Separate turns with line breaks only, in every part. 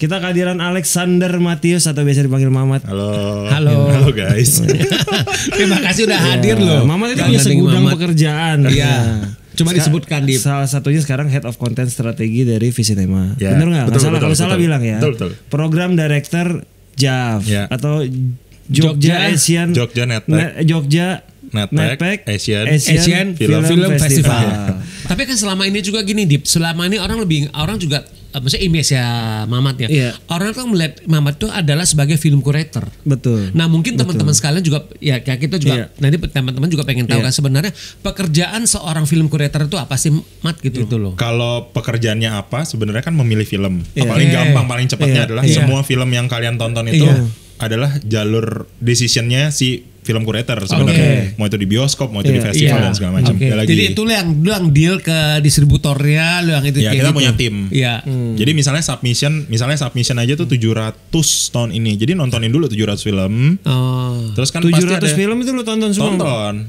Kita kehadiran Alexander Matius atau biasa dipanggil Mamat.
Halo guys.
Terima kasih udah hadir loh.
Mamat itu punya segudang pekerjaan.
Iya. Coba disebutkan di
salah satunya sekarang Head of Content Strategi dari Visinema.
Ya,
Bener nggak?
betul,
Salah
betul,
kalau salah
betul.
bilang ya.
Betul.
Program Director JAV
Ya.
atau Jogja Asian
Jogja Netpack.
Jogja
Netpack Asian
Film Festival.
Tapi kan selama ini juga gini Dip, selama ini orang juga maksudnya image ya Mamat ya.
Iya.
Orang kan melihat Mamat itu adalah sebagai film curator.
Betul.
Nah mungkin teman-teman sekalian juga ya kayak kita juga nanti teman-teman juga pengen tahu kan sebenarnya pekerjaan seorang film curator itu apa sih Mat gitu loh.
Kalau pekerjaannya apa sebenarnya kan memilih film.
Iya.
Paling gampang paling cepatnya adalah
Iya.
semua film yang kalian tonton itu adalah jalur decisionnya si film curator sebenarnya. Mau itu di bioskop, mau itu di festival dan segala macam.
Jadi itu yang deal ke distributornya, lu yang itu.
Ya kita punya tim.
Iya.
Jadi misalnya submission aja tuh 700 tahun ini. Jadi nontonin dulu 700 film.
Oh.
Terus kan
700
pasti ada
film itu lu tonton semua?
Tonton.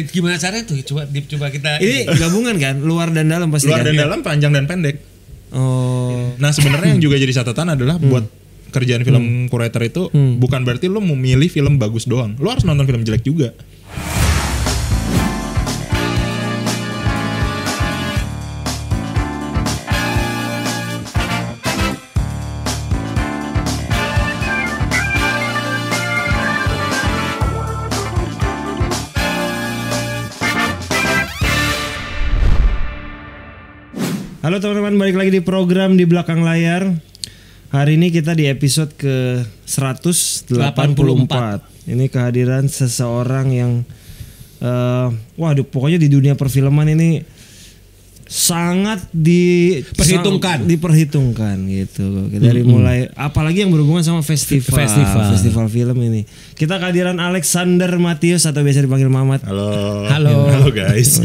Gimana caranya tuh? Coba kita.
Ini gabungan kan, luar dan dalam pasti.
Luar
kan?
dan dalam, panjang dan pendek.
Oh.
Nah sebenarnya yang juga jadi catatan adalah buat kerjaan film curator itu bukan berarti lo memilih film bagus doang. Lo harus nonton film jelek juga.
Halo teman-teman, balik lagi di program Di Belakang Layar. Hari ini kita di episode ke 184. Ini kehadiran seseorang yang waduh, pokoknya di dunia perfilman ini sangat diperhitungkan gitu. Dari mulai apalagi yang berhubungan sama festival film ini. Kita kehadiran Alexander Matius atau biasa dipanggil Mamat.
Halo guys.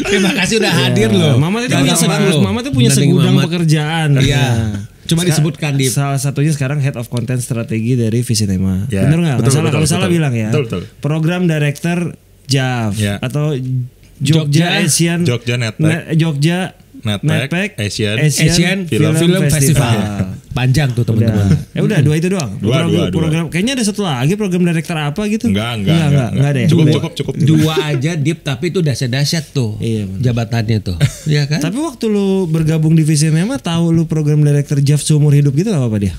Terima kasih udah hadir loh.
Mamat itu punya segudang pekerjaan.
Iya. Coba disebutkan di
salah satunya sekarang Head of Content Strategi dari Visinema.
Ya,
Bener nggak?
betul,
Kalau salah bilang ya.
Betul.
Program Director JAV atau
Jogja
Asian
Jogja Netpack.
Jogja Netpack
Asian Film Festival. Panjang tuh teman-teman.
Udah dua itu doang.
Dua.
Program kayaknya ada satu lagi program director apa gitu.
Enggak
ada ya.
Cukup.
Dua aja Dip, tapi itu dahsyat tuh.
Iya,
jabatannya tuh. Iya kan?
Tapi waktu lu bergabung di Visinema, tahu lu program director JAV seumur hidup gitu apa dia?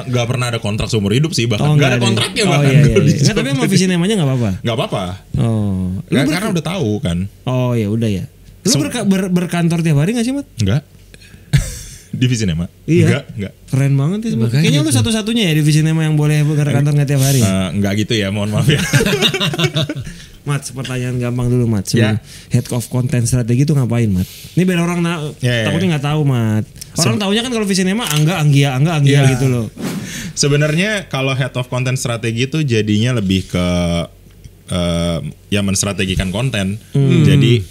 Gak pernah ada kontrak seumur hidup sih, bahkan gak ada kontraknya bahkan.
Nggak, tapi sama Visinemanya nggak apa-apa.
Gak apa-apa.
Oh,
Karena udah tahu kan.
Oh ya udah ya. Lu berkantor tiap hari nggak sih, Mat?
Enggak. Di Visinema?
Iya.
Enggak.
Keren banget ya. Kayaknya lu satu-satunya ya di Visinema yang boleh berkantor nggak tiap hari.
Enggak gitu ya, mohon maaf ya.
Mat, pertanyaan gampang dulu, Mat. Head of Content Strategi itu ngapain, Mat? Ini biar orang takutnya nggak tahu, Mat. Orang taunya kan kalau Visinema angga gitu loh.
Sebenarnya kalau Head of Content Strategi itu jadinya lebih ke ya menstrategikan konten. Jadi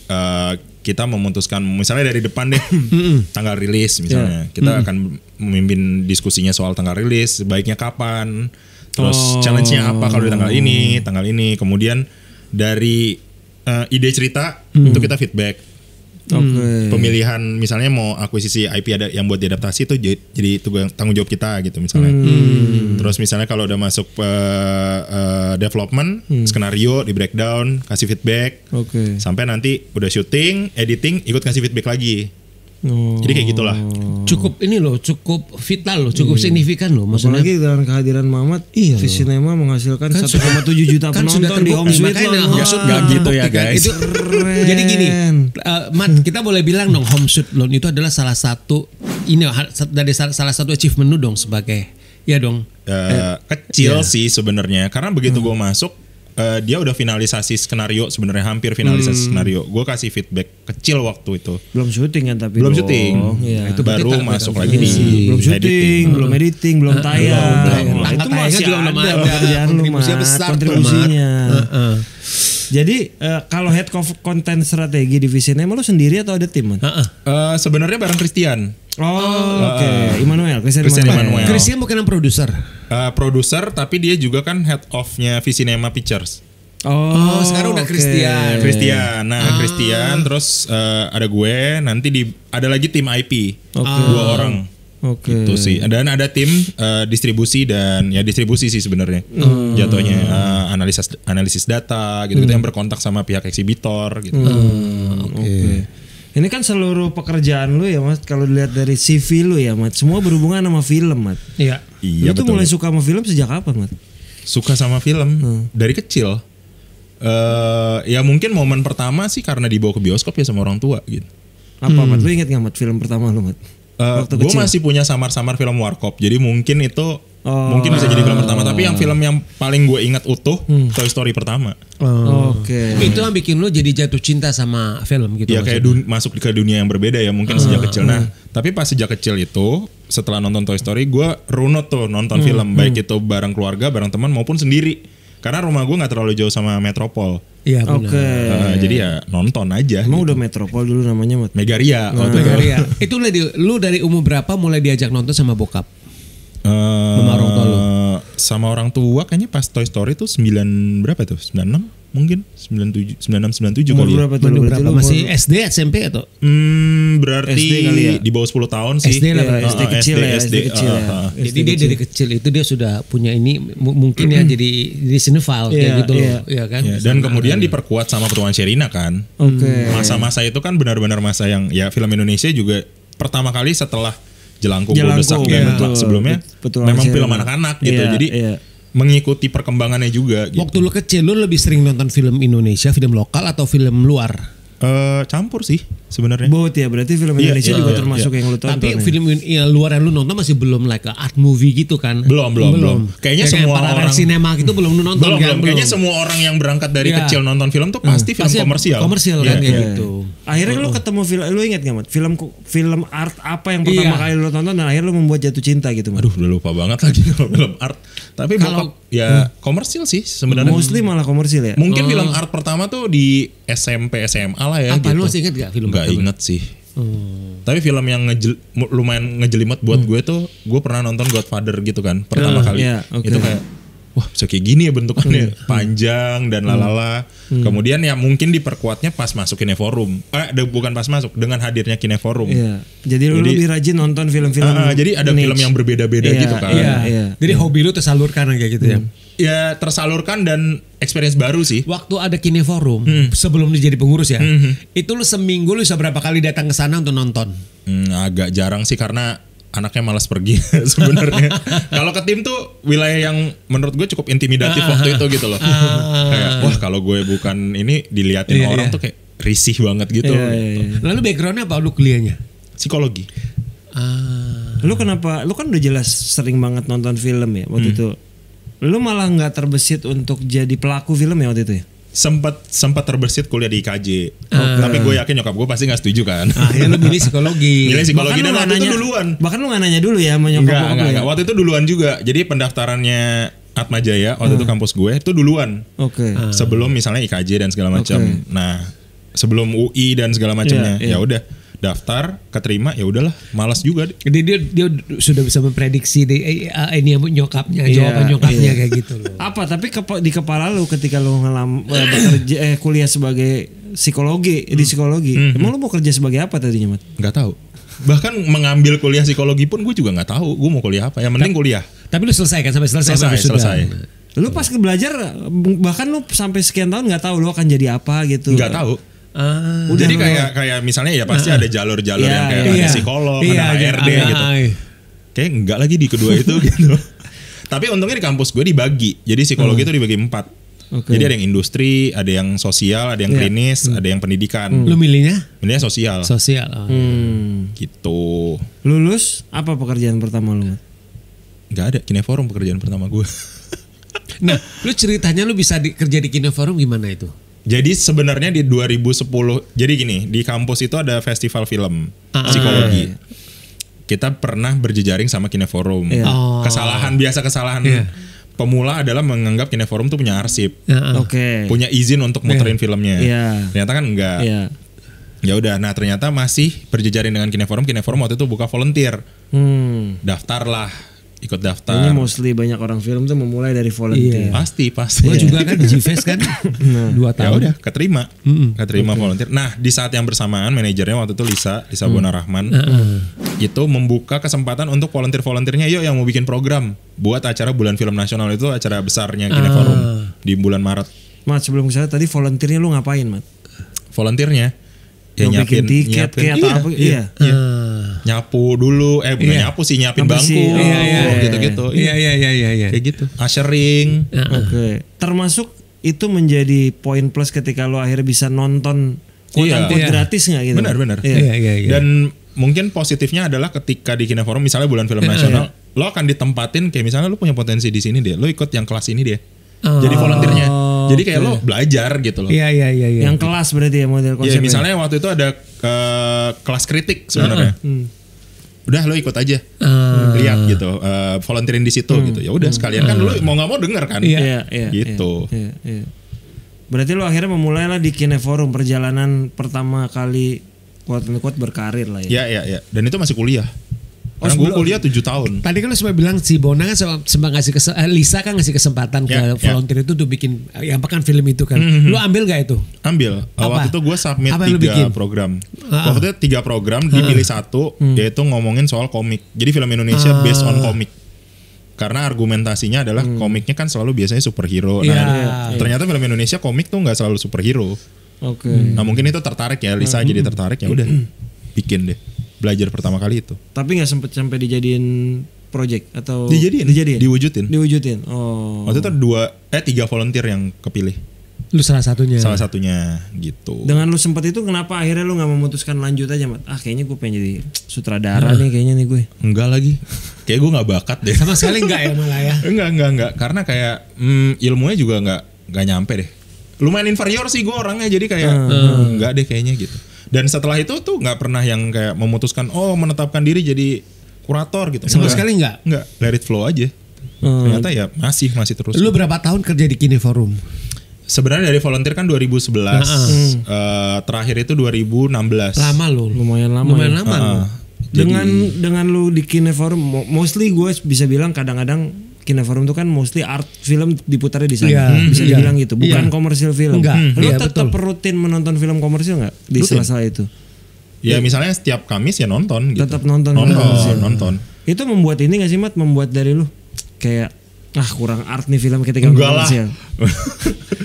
kita memutuskan misalnya dari depan deh tanggal rilis misalnya. Kita akan memimpin diskusinya soal tanggal rilis, sebaiknya kapan. Terus challenge-nya apa kalau di tanggal ini. Kemudian dari ide cerita itu kita feedback. Pemilihan misalnya mau akuisisi IP ada yang buat diadaptasi itu jadi tanggung jawab kita gitu misalnya. Terus misalnya kalau udah masuk development, skenario di breakdown, kasih feedback. Sampai nanti udah syuting, editing, ikut kasih feedback lagi. Jadi kayak gitulah.
Cukup vital loh, cukup signifikan loh.
Apalagi dengan kehadiran Mamat, Visinema menghasilkan 1,7 juta penonton di Home Sweet Loan.
Gak gitu ya guys.
Jadi gini, Mat, kita boleh bilang dong Home Sweet Loan itu adalah salah satu achievement lu dong sebagai dong.
Kecil sih sebenarnya, karena begitu gue masuk dia udah finalisasi skenario, sebenarnya hampir finalisasi skenario. Gue kasih feedback kecil waktu itu.
Belum syuting kan tapi.
Belum syuting.
Itu
baru masuk lagi di
belum syuting, belum editing, belum tayang.
Itu masih
ada
pekerjaan
kontribusinya. Jadi kalau Head of Content Strategi di Visinema lu sendiri atau ada tim?
Sebenarnya bareng Christian.
Christian Emmanuel.
Christian bukan yang produser.
Produser, tapi dia juga kan head of-nya Visinema Pictures.
Sekarang udah
oke.
Christian.
Christian. Nah, Christian terus ada gue, nanti ada lagi tim IP.
Oke.
2 orang.
Oke.
Gitu sih. Dan ada tim distribusi dan ya distribusi sih sebenarnya. Jatuhnya analisis data gitu yang berkontak sama pihak eksibitor gitu.
Oke. Ini kan seluruh pekerjaan lu ya Mas, kalau dilihat dari CV lu ya Mas, semua berhubungan sama film Mas.
Iya.
Iya,
Lu tuh
betul.
mulai suka sama film sejak kapan Mas?
Suka sama film dari kecil. Ya mungkin momen pertama sih karena dibawa ke bioskop ya sama orang tua gitu.
Apa Mat? Lu inget gak Mat film pertama lu Mat? Waktu
Gue
kecil?
masih punya samar-samar film warkop, jadi mungkin itu mungkin bisa jadi film pertama. Tapi yang film yang paling gue ingat utuh Toy Story pertama.
Oke.
Itu yang bikin lu jadi jatuh cinta sama film gitu.
Ya kayak masuk ke dunia yang berbeda ya mungkin sejak kecil. Nah tapi pas sejak kecil itu setelah nonton Toy Story gue runut tuh nonton film baik itu bareng keluarga, bareng teman maupun sendiri. Karena rumah gue nggak terlalu jauh sama Metropol.
Iya benar.
Oke.
Jadi ya nonton aja.
Emang udah Metropol dulu namanya Mat?
Megaria.
Megaria. Itu lu dari umur berapa mulai diajak nonton sama bokap? Sama orang tua lu?
Sama orang tua kayaknya pas Toy Story tuh 9 berapa tuh? 96 mungkin 97 96 97
Umur
kali ya.
berapa tuh?
Umur
Berarti
berapa?
lu
Masih SD, SMP atau?
Berarti
SD kali ya?
di bawah 10 tahun sih.
SD lah,
SD kecil ya, SD kecil ya.
Jadi dia dari kecil itu dia sudah punya ini mungkin ya jadi cinephile kayak gitu loh, ya kan?
Ya, dan kemudian diperkuat sama Pertuan Sherina kan.
Oke.
Masa-masa itu kan benar-benar masa yang ya film Indonesia juga pertama kali setelah Jelangkung Buldesak
ya,
ya,
betul.
sebelumnya
Betul,
memang
Sherina.
film anak-anak gitu.
Iya,
Jadi
iya.
mengikuti perkembangannya juga gitu.
Waktu lu kecil lu lebih sering nonton film Indonesia, film lokal atau film luar?
Campur sih sebenarnya.
Both ya, berarti film
Iya,
Indonesia
iya,
juga
iya,
termasuk
iya.
yang lu tonton.
Tapi
ya?
film luar yang lu nonton masih belum like a art movie gitu kan?
Belum. Kayaknya
Kayak
semua
Paralel
orang
sinema gitu belum lu nonton kan?
belum. Kayaknya semua orang yang berangkat dari
Iya.
kecil nonton film tuh pasti film
Pasti
komersial.
Komersial
Iya,
kan kayak
iya.
gitu.
Akhirnya lu ketemu film, lu inget gak Mat? Film art apa yang pertama
Iya.
kali lu tonton dan akhirnya lu membuat jatuh cinta gitu Mat?
Aduh, udah lupa banget lagi kalau film art. Tapi
Kalau-
bokap ya komersil sih sebenarnya.
Mostly malah komersil ya?
Mungkin film art pertama tuh di SMP SMA lah ya
Apa
gitu.
lu masih inget gak film?
Nggak
pertama?
inget sih. Tapi film yang lumayan ngejelimet buat gue tuh, gue pernah nonton Godfather gitu kan pertama kali.
iya, oke.
Itu kayak wah bisa kayak gini ya bentukannya, panjang dan lalala. Kemudian ya mungkin diperkuatnya pas masuk Kineforum. Bukan pas masuk, dengan hadirnya Kineforum.
Iya. Jadi lu lebih rajin nonton film-film.
Jadi ada
niche.
film yang berbeda-beda
Iya,
gitu kan.
iya.
Jadi hobi lu tersalurkan kayak gitu ya?
Ya tersalurkan dan experience baru sih.
Waktu ada Kineforum sebelum dia jadi pengurus ya, itu lu seminggu lu bisa berapa kali datang ke sana untuk nonton?
Agak jarang sih karena anaknya malas pergi sebenarnya. Kalau ke tim tuh wilayah yang menurut gue cukup intimidatif waktu itu gitu loh. Kayak wah kalau gue bukan ini diliatin orang tuh kayak risih banget gitu.
Lalu backgroundnya apa lu kuliahnya?
Psikologi.
Lu kenapa? Lu kan udah jelas sering banget nonton film ya waktu itu. Lu malah nggak terbesit untuk jadi pelaku film ya waktu itu ya?
Sempat terbersit kuliah di IKJ. Tapi gue yakin nyokap gue pasti nggak setuju kan.
Akhirnya lu milih psikologi.
Milih psikologi
Bahkan
dan
lu
waktu
nggak
itu
nanya-
duluan.
Bahkan lu nggak nanya dulu ya sama nyokap bokap lu ya?
Enggak. Waktu itu duluan juga. Jadi pendaftarannya Atma Jaya waktu itu kampus gue itu duluan.
Oke.
Sebelum misalnya IKJ dan segala macam. Nah, sebelum UI dan segala macamnya.
Iya, iya.
Ya udah daftar, keterima, ya udahlah, malas juga.
Jadi dia sudah bisa memprediksi ini nyokapnya,
Iya,
jawaban nyokapnya
iya.
kayak gitu loh.
Apa tapi di kepala lu ketika lu kuliah sebagai psikologi di psikologi, emang lu mau kerja sebagai apa tadinya Mat?
Nggak tahu. Bahkan mengambil kuliah psikologi pun gue juga nggak tahu. Gue mau kuliah apa? Yang penting kuliah.
Tapi lu selesai kan sampai selesai.
Selesai.
Lu pas belajar bahkan lu sampai sekian tahun nggak tahu lu akan jadi apa gitu.
Nggak tahu. Jadi kayak misalnya ya pasti ada jalur-jalur yang kayak ada psikolog, ada HRD gitu. Kayak enggak lagi di kedua itu gitu. Tapi untungnya di kampus gue dibagi. Jadi psikologi itu dibagi 4.
Oke.
Jadi ada yang industri, ada yang sosial, ada yang klinis, ada yang pendidikan.
Lu milihnya
Milihnya sosial.
sosial.
Gitu.
Lulus apa pekerjaan pertama lu Mat?
Nggak ada Kineforum pekerjaan pertama gue.
Nah, lu ceritanya lu bisa kerja di Kineforum gimana itu?
Jadi sebenarnya di 2010, jadi gini, di kampus itu ada festival film psikologi. Kita pernah berjejaring sama Kineforum. Kesalahan pemula adalah menganggap Kineforum tuh punya arsip,
Oke.
punya izin untuk muterin filmnya.
Iya.
Ternyata kan enggak.
Iya.
Ya udah, nah ternyata masih berjejaring dengan Kineforum. Kineforum waktu itu buka volunteer. Daftarlah ikut daftar.
Kayaknya mostly banyak orang film tuh memulai dari volunteer.
Pasti.
Gue juga kan di G-Fest kan 2
Ya
tahun.
udah keterima volunteer. Nah di saat yang bersamaan manajernya waktu itu Lisa Bonarahman itu membuka kesempatan untuk volunteernya, yuk yang mau bikin program buat acara bulan film nasional, itu acara besarnya Kineforum di bulan Maret.
Mat, sebelum kesana tadi volunteernya lu ngapain, Mat?
Volunteernya ya
Mau bikin tiket kayak atau apa? Iya.
Nyapu dulu, bukan nyapu sih, nyiapin
Apa
bangku,
sih?
gitu-gitu.
Iya.
Kayak gitu. Ushering.
Oke. Termasuk itu menjadi poin plus ketika lo akhirnya bisa nonton quote-unquote gratis nggak gitu?
Benar.
Iya.
Dan mungkin positifnya adalah ketika di Kineforum misalnya bulan film nasional, lo akan ditempatin kayak misalnya lo punya potensi di sini deh, lo ikut yang kelas ini deh. Jadi volunteernya. Jadi kayak lo belajar gitu loh.
Iya.
Yang kelas berarti ya model konsepnya.
Ya misalnya waktu itu ada kelas kritik sebenarnya. Udah lo ikut aja, lihat gitu, volunteerin di situ gitu. Ya udah sekalian kan lo mau nggak mau denger kan.
Iya.
Gitu.
Iya. Berarti lo akhirnya memulailah di Kineforum perjalanan pertama kali quote-unquote berkarir lah ya.
Iya. Dan itu masih kuliah. Karena gue kuliah 7 tahun.
Tadi kan lu sempat bilang si Bona kan sempat ngasih Lisa kan ngasih kesempatan ke volunteer itu tuh bikin yang kan film itu kan. Lu ambil gak itu?
Ambil. Waktu itu gue submit 3 program. Waktu itu 3 program dipilih 1 yaitu ngomongin soal komik. Jadi film Indonesia based on komik. Karena argumentasinya adalah komiknya kan selalu biasanya superhero. Nah, ternyata film Indonesia komik tuh nggak selalu superhero.
Oke.
Nah mungkin itu tertarik ya, Lisa jadi tertarik ya udah bikin deh. Belajar pertama kali itu.
Tapi nggak sempet sampai dijadiin project atau
diwujudin.
Oh.
Waktu itu 3 volunteer yang kepilih.
Lu salah satunya.
Salah satunya gitu.
Dengan lu sempet itu kenapa akhirnya lu nggak memutuskan lanjut aja, Mat? Kayaknya gue pengen jadi sutradara nih kayaknya nih gue.
Enggak lagi. Kayak gue nggak bakat deh.
Sama sekali enggak ya malah ya.
Enggak. Karena kayak ilmunya juga nggak nyampe deh. Lumayan inferior sih gue orangnya, jadi kayak enggak deh kayaknya gitu. Dan setelah itu tuh nggak pernah yang kayak memutuskan menetapkan diri jadi kurator gitu.
Sama sekali enggak.
Let it flow aja. Ternyata ya masih terus.
Lu berapa tahun kerja di Kineforum?
Sebenarnya dari volunteer kan 2011. Terakhir itu 2016.
Lama lu.
Lumayan lama.
Lu.
Dengan lu di Kineforum, mostly gue bisa bilang kadang-kadang Kineforum itu kan mostly art film diputarnya di sana. Bisa dibilang gitu, bukan komersil film. Lu tetap rutin menonton film komersil nggak di sela-sela itu?
Ya misalnya setiap Kamis ya nonton gitu.
Tetap nonton. Itu membuat ini nggak sih, Mat? Membuat dari lu kayak kurang art nih film ketika komersil.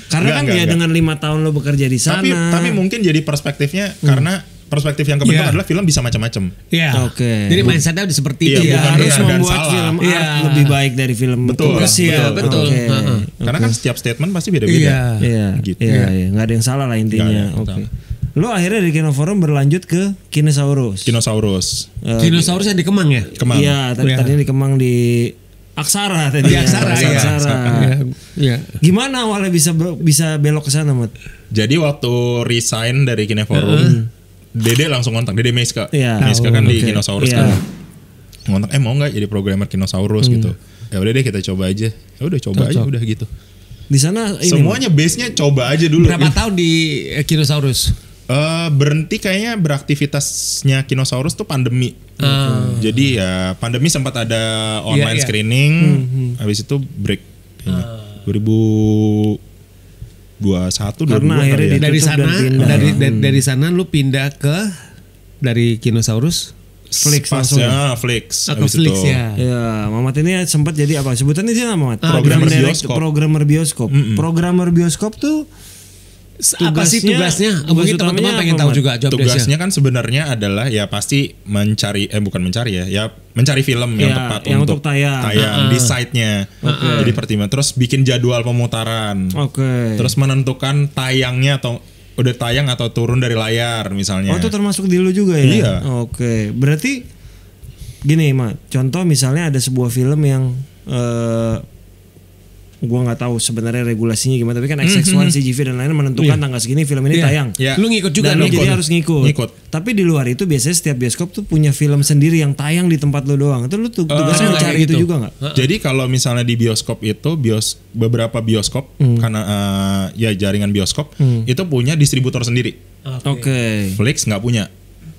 Karena kan dengan 5 tahun lo bekerja di sana.
Tapi mungkin jadi perspektifnya karena perspektif yang kebentuk adalah film bisa macam-macam.
Iya.
Oke.
Jadi mindsetnya udah seperti itu.
Bukan
harus membuat film art lebih baik dari film komersial.
Betul.
Karena kan setiap statement pasti beda-beda.
Iya.
Gitu.
Iya. Nggak ada yang salah lah intinya. Oke. Lo akhirnya dari Kineforum berlanjut ke Kinosaurus.
Kinosaurus yang di Kemang ya?
Kemang.
Iya. Tadinya di Kemang di Aksara tadi.
Di Aksara.
Iya. Gimana awalnya bisa belok ke sana, Mat?
Jadi waktu resign dari Kineforum, Dede langsung kontak, Dede Meiska. Meiska kan di Kinosaurus kan. Ngontak, mau nggak jadi programmer Kinosaurus gitu. Ya udah deh kita coba aja. Ya udah coba aja udah gitu.
Di sana
semuanya base-nya coba aja dulu.
Berapa tahun di Kinosaurus?
Berhenti kayaknya beraktivitasnya Kinosaurus tuh pandemi. Jadi ya pandemi sempat ada online screening, habis itu break kayaknya. 2021
karena akhirnya
dari sana lu pindah ke dari Kinosaurus
Flix
langsung. Flix.
Flix ya.
Ya, Mamat ini sempat jadi apa? Sebutannya sih Mamat.
Programmer bioskop.
Programmer bioskop tuh
apa sih tugasnya? Mungkin teman-teman pengen tahu juga job
tugasnya kan sebenarnya adalah ya pasti mencari mencari film yang tepat untuk tayang di site-nya. Jadi pertimbangan terus bikin jadwal pemutaran. Terus menentukan tayangnya atau udah tayang atau turun dari layar misalnya.
Itu termasuk di lu juga ya?
Iya.
Berarti gini, Mat. Contoh misalnya ada sebuah film yang gua nggak tahu sebenarnya regulasinya gimana, tapi kan XX1, CGV dan lain-lain menentukan tanggal segini film ini tayang.
Lu ngikut juga,
jadi harus ngikut. Tapi di luar itu biasanya setiap bioskop tuh punya film sendiri yang tayang di tempat lu doang. Itu lu tugasnya mencari itu juga nggak?
Jadi kalau misalnya di bioskop itu beberapa bioskop karena jaringan bioskop itu punya distributor sendiri.
Flix
nggak punya.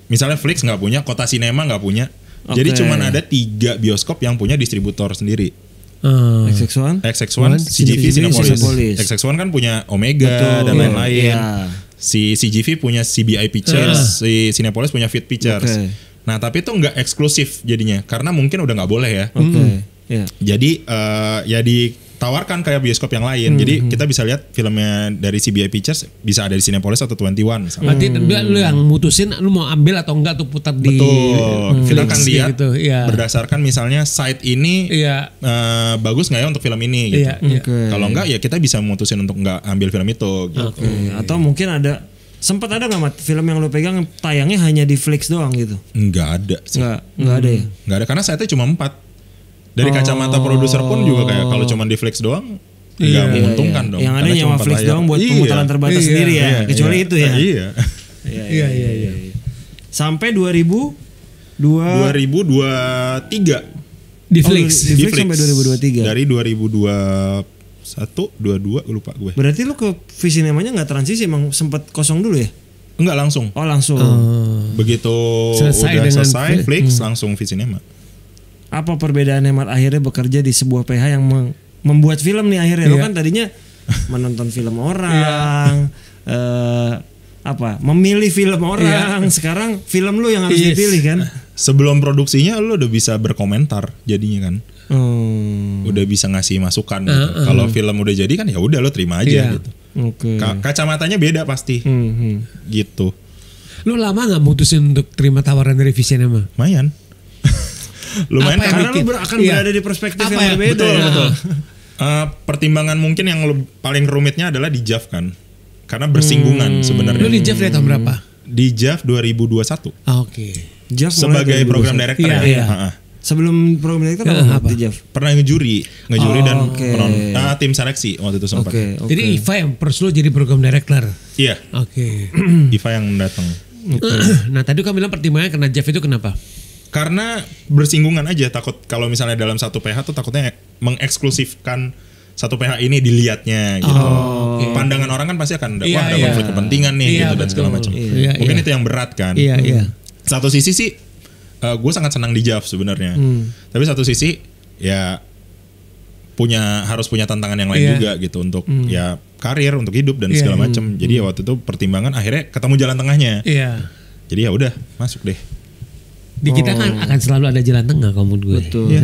Misalnya Flix nggak punya, Kota Sinema nggak punya. Jadi cuman ada 3 bioskop yang punya distributor sendiri.
XX1,
CGV, Cinepolis. XX1 kan punya Omega dan lain-lain. Si CGV punya CBI Pictures, si Cinepolis punya Fit Pictures. Nah tapi itu nggak eksklusif jadinya, karena mungkin udah nggak boleh ya. Jadi ya ditawarkan kayak bioskop yang lain. Jadi kita bisa lihat filmnya dari CBI Pictures bisa ada di Cinepolis atau 21.
Berarti lu yang mutusin lu mau ambil atau enggak tuh putar di.
Betul. Kita akan lihat
gitu,
berdasarkan misalnya site ini bagus nggak ya untuk film ini gitu. Kalau enggak ya kita bisa mutusin untuk nggak ambil film itu. Gitu.
Atau mungkin ada sempat ada nggak Mat film yang lu pegang tayangnya hanya di Flix doang gitu?
Nggak ada sih.
Nggak ada ya?
Nggak ada karena site-nya cuma 4. Dari kacamata produser pun juga kayak kalau cuma di Flix doang nggak menguntungkan dong.
Yang ada nyawa Flix doang buat pemutaran terbatas sendiri ya. Kecuali itu ya.
Iya.
Sampai 2023
di
Flix.
Di Flix
sampai 2023.
Dari 2021, 22 gue lupa gue.
Berarti lu ke Visinemanya nggak transisi, emang sempat kosong dulu ya?
Enggak langsung.
Oh langsung.
Begitu
selesai
udah selesai Flix langsung Visinema.
Apa perbedaannya Mat akhirnya bekerja di sebuah PH yang membuat film nih akhirnya? Lo kan tadinya menonton film orang, memilih film orang. Sekarang film lu yang harus dipilih kan?
Sebelum produksinya lu udah bisa berkomentar jadinya kan. Udah bisa ngasih masukan gitu. Kalau film udah jadi kan ya udah lo terima aja gitu. Kacamatanya beda pasti. Gitu.
Lu lama nggak mutusin untuk terima tawaran dari Visinema?
Lumayan. Lumayan
karena lu akan berada di perspektif yang berbeda.
Betul. Pertimbangan mungkin yang paling rumitnya adalah di JAV kan. Karena bersinggungan sebenarnya.
Lu di JAV dari tahun berapa?
Di JAV 2021.
Oke.
JAV
sebagai program director ya.
Sebelum program director apa di JAV?
Pernah ngejuri dan tim seleksi waktu itu sempat.
Jadi Iva yang first lu jadi program director.
Iya. Iva yang datang.
Nah tadi kamu bilang pertimbangannya karena JAV itu kenapa?
Karena bersinggungan aja, takut kalau misalnya dalam satu PH tuh takutnya mengeksklusifkan satu PH ini dilihatnya gitu. Pandangan orang kan pasti akan ada konflik kepentingan nih gitu dan segala macam. Mungkin itu yang berat kan. Satu sisi sih gue sangat senang di JAV sebenarnya. Tapi satu sisi ya harus punya tantangan yang lain juga gitu untuk ya karir, untuk hidup dan segala macam. Jadi waktu itu pertimbangan akhirnya ketemu jalan tengahnya. Jadi ya udah masuk deh.
Di kita kan akan selalu ada jalan tengah kalau menurut gue.
Betul.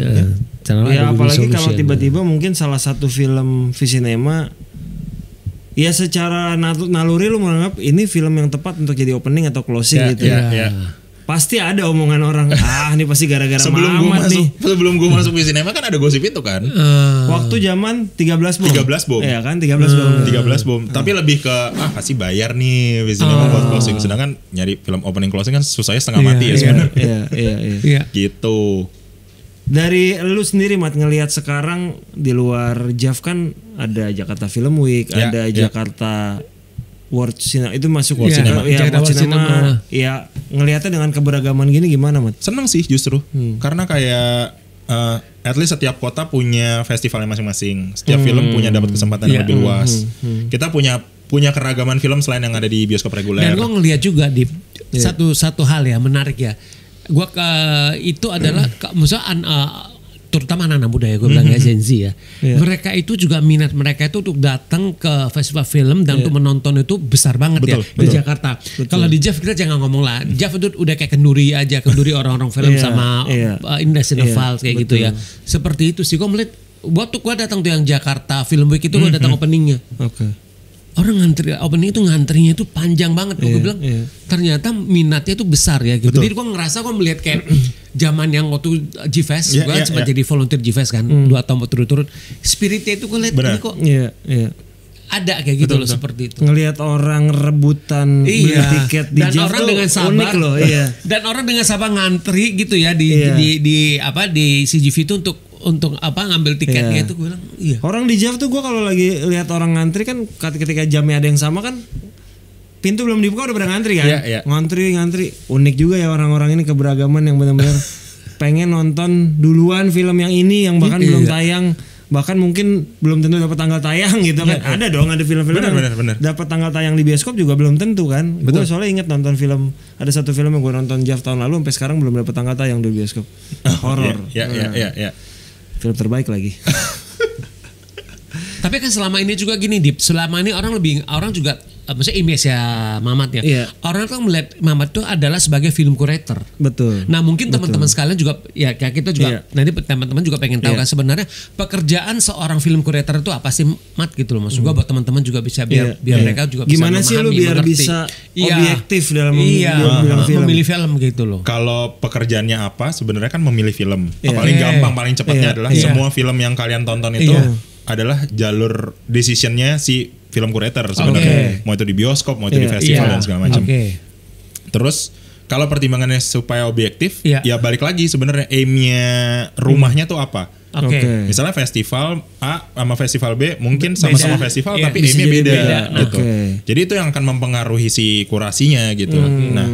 Apalagi kalau tiba-tiba mungkin salah satu film Visinema ya secara naluri lu menganggap ini film yang tepat untuk jadi opening atau closing gitu ya. Pasti ada omongan orang, ini pasti gara-gara Mamat nih.
Sebelum gue masuk Visinema kan ada gosip itu kan.
Waktu zaman 13 bom.
13 bom.
Iya kan 13 bom.
13 bom. Tapi lebih ke pasti bayar nih Visinema buat closing. Sedangkan nyari film opening closing kan susahnya setengah mati ya sebenarnya.
Iya.
Gitu.
Dari lu sendiri Mat ngelihat sekarang di luar JAV kan ada Jakarta Film Week, ada Jakarta World Cinema, itu masuk World Cinema. World Cinema. Ya, ngelihatnya dengan keberagaman gini gimana, Mat?
Seneng sih justru. Karena kayak at least setiap kota punya festivalnya masing-masing. Setiap film punya dapat kesempatan yang lebih luas. Kita punya keragaman film selain yang ada di bioskop reguler.
Dan gue ngelihat juga di satu hal ya menarik ya. Gue itu adalah misalnya terutama anak-anak muda ya, gue bilang Gen Z ya. Mereka itu juga minat mereka itu untuk datang ke festival film dan untuk menonton itu besar banget di Jakarta. Kalau di JAV kita jangan ngomong lah. JAV itu udah kayak kenduri orang-orang film sama industri files kayak gitu ya. Seperti itu sih gue melihat. Waktu gue datang tuh yang Jakarta Film Week itu gue datang openingnya. Orang ngantri opening itu ngantrinya itu panjang banget. Gue bilang ternyata minatnya itu besar ya gitu. Jadi gue ngerasa gue melihat kayak zaman yang waktu G-Fest, gue sempat jadi volunteer G-Fest kan 2 tahun berturut-turut. Spiritnya itu gue lihat ini kok ada kayak gitu loh, seperti itu.
Ngelihat orang rebutan beli tiket di JAV
orang dengan sabar
unik loh.
Dan orang dengan sabar ngantri gitu ya di CGV itu untuk ngambil tiketnya itu gue bilang
Orang di JAV tuh gue kalau lagi lihat orang ngantri kan ketika jamnya ada yang sama kan pintu belum dibuka udah pada ngantri kan. Ngantri unik juga ya orang-orang ini, keberagaman yang benar-benar pengen nonton duluan film yang ini yang bahkan belum tayang bahkan mungkin belum tentu dapat tanggal tayang gitu kan. Ada dong, ada film-film
Benar.
dapat tanggal tayang di bioskop juga belum tentu kan. Gue soalnya ingat nonton film, ada satu film yang gue nonton Jav tahun lalu sampai sekarang belum dapat tanggal tayang di bioskop. Horor.
Iya.
Film terbaik lagi.
Tapi kan selama ini juga gini Dip, selama ini orang juga maksudnya image ya Mamat ya.
Iya.
Orang tuh melihat Mamat tuh adalah sebagai film curator.
Betul.
Nah mungkin teman-teman sekalian juga ya kayak kita juga nanti teman-teman juga pengen tahu kan sebenarnya pekerjaan seorang film curator itu apa sih Mat gitu loh. Maksud gua buat teman-teman juga bisa biar mereka juga bisa
gimana sih lu biar
mengerti.
Bisa objektif dalam
memilih film gitu loh.
Kalau pekerjaannya apa sebenarnya kan memilih film. Paling gampang, paling cepatnya adalah semua film yang kalian tonton itu adalah jalur decisionnya si film curator sebenarnya. Mau itu di bioskop, mau itu di festival dan segala macam. Terus kalau pertimbangannya supaya objektif, ya balik lagi sebenarnya aimnya rumahnya tuh apa. Misalnya festival A sama festival B mungkin sama-sama festival tapi aimnya beda gitu. Jadi itu yang akan mempengaruhi si kurasinya gitu. Nah,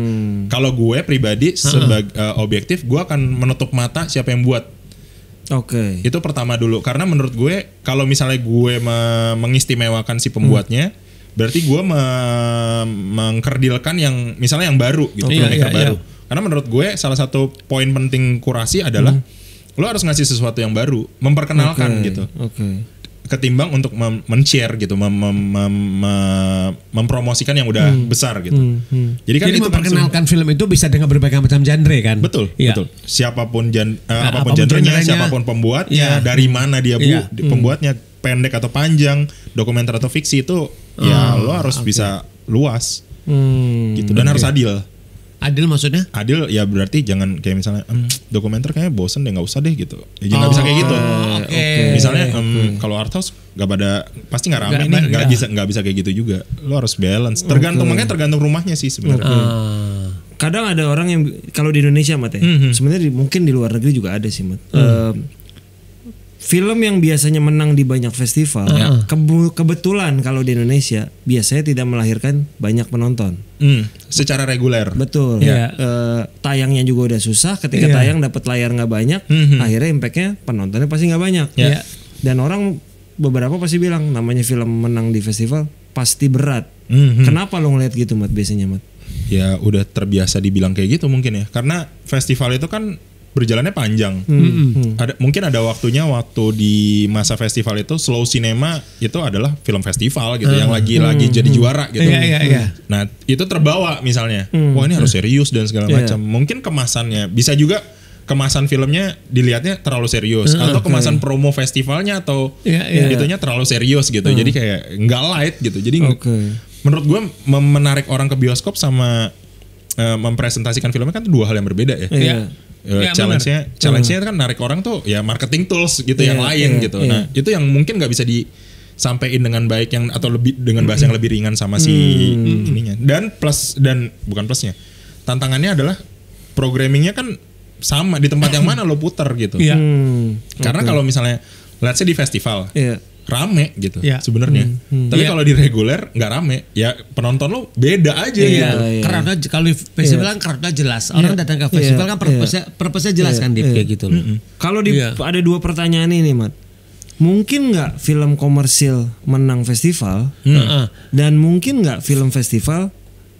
kalau gue pribadi sebagai objektif, gue akan menutup mata siapa yang buat. Itu pertama dulu, karena menurut gue kalau misalnya gue mengistimewakan si pembuatnya, berarti gue mengkerdilkan yang misalnya yang baru gitu, filmmaker baru. Karena menurut gue salah satu poin penting kurasi adalah lo harus ngasih sesuatu yang baru, memperkenalkan gitu. Ketimbang untuk men-share gitu, mempromosikan yang udah besar gitu. Jadi kan itu
memperkenalkan film itu bisa dengan berbagai macam genre kan.
Betul. Siapapun apapun genrenya, siapapun pembuatnya, dari mana dia pembuatnya, pendek atau panjang, dokumenter atau fiksi itu ya lo harus bisa luas. Gitu dan harus adil.
Adil maksudnya?
Adil ya berarti jangan kayak misalnya dokumenter kayaknya bosen deh, nggak usah deh gitu. Ya nggak bisa kayak gitu. Misalnya kalau art house pasti nggak rame nih, nggak bisa kayak gitu juga. Lo harus balance. Makanya tergantung rumahnya sih sebenarnya.
Kadang ada orang yang kalau di Indonesia Mat ya, sebenarnya mungkin di luar negeri juga ada sih Mat. Film yang biasanya menang di banyak festival, kebetulan kalau di Indonesia biasanya tidak melahirkan banyak penonton.
Secara reguler.
Betul. Tayangnya juga udah susah. Ketika tayang dapat layar nggak banyak, akhirnya impactnya penontonnya pasti nggak banyak. Dan orang beberapa pasti bilang namanya film menang di festival pasti berat. Kenapa lo ngeliat gitu Mat biasanya Mat?
Ya udah terbiasa dibilang kayak gitu mungkin ya. Karena festival itu kan berjalannya panjang. Mungkin ada waktunya waktu di masa festival itu slow cinema itu adalah film festival gitu yang lagi jadi juara gitu. Nah, itu terbawa misalnya. Wah, ini harus serius dan segala macam. Mungkin kemasannya bisa juga kemasan filmnya dilihatnya terlalu serius atau kemasan promo festivalnya atau itunya terlalu serius gitu. Jadi kayak nggak light gitu. Jadi menurut gue menarik orang ke bioskop sama mempresentasikan filmnya kan dua hal yang berbeda ya. Challenge-nya kan narik orang tuh ya marketing tools gitu yang lain gitu. Nah, itu yang mungkin nggak bisa disampaikan dengan baik atau lebih dengan bahasa yang lebih ringan sama si ininya. Dan bukan plusnya. Tantangannya adalah programmingnya kan sama di tempat yang mana lo putar gitu. Karena kalau misalnya let's say di festival rame gitu sebenarnya. Tapi kalau di reguler nggak rame, ya penonton lo beda aja gitu.
Karena kalau di festival kan crowdnya jelas. Orang datang ke festival kan purpose-nya jelas kan kayak gitu loh.
Kalau ada dua pertanyaan ini Mat. Mungkin nggak film komersil menang festival dan mungkin nggak film festival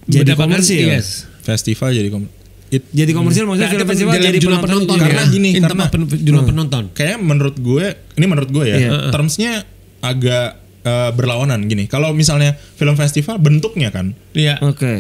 jadi komersil?
Festival
jadi komersil maksudnya film festival jadi
jumlah penonton
karena gini karena
jumlah penonton.
Kayak menurut gue ya termsnya agak berlawanan gini. Kalau misalnya film festival bentuknya kan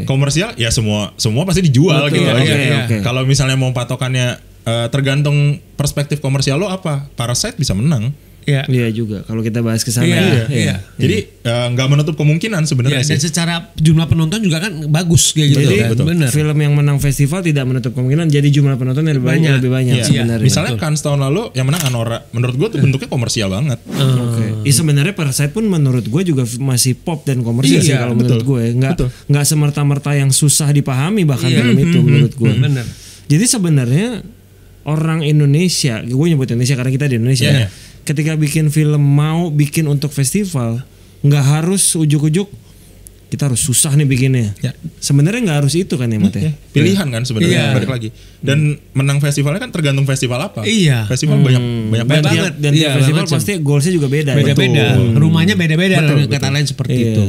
komersial ya semua pasti dijual gitu aja. Kalau misalnya mau patokannya tergantung perspektif komersial lo apa, Parasite bisa menang.
Iya juga kalau kita bahas ke sana.
Jadi nggak menutup kemungkinan sebenarnya sih.
Dan secara jumlah penonton juga kan bagus kayak gitu.
Jadi
kan. Bener.
Film yang menang festival tidak menutup kemungkinan jadi jumlah penonton yang lebih banyak sebenarnya.
Misalnya Cannes tahun lalu yang menang Anora, menurut gue tuh bentuknya komersial banget.
Sebenarnya Parasite pun menurut gue juga masih pop dan komersial sih kalau menurut gue. Nggak semerta-merta yang susah dipahami bahkan film itu menurut gue. Jadi sebenarnya orang Indonesia, gue nyebut Indonesia karena kita di Indonesia. Ketika bikin film mau bikin untuk festival, nggak harus ujuk-ujuk kita harus susah nih bikinnya.
Ya.
Sebenarnya nggak harus itu kan ya Mat ya?
Pilihan kan sebenarnya,
Iya.
balik lagi. Dan menang festivalnya kan tergantung festival apa.
Iya.
Festival banyak
Banyak
banget.
banget.
Dan
Iya,
tiap festival
macam.
pasti goalsnya juga beda.
Beda-beda. Rumahnya beda-beda kata lain seperti
Iya.
itu.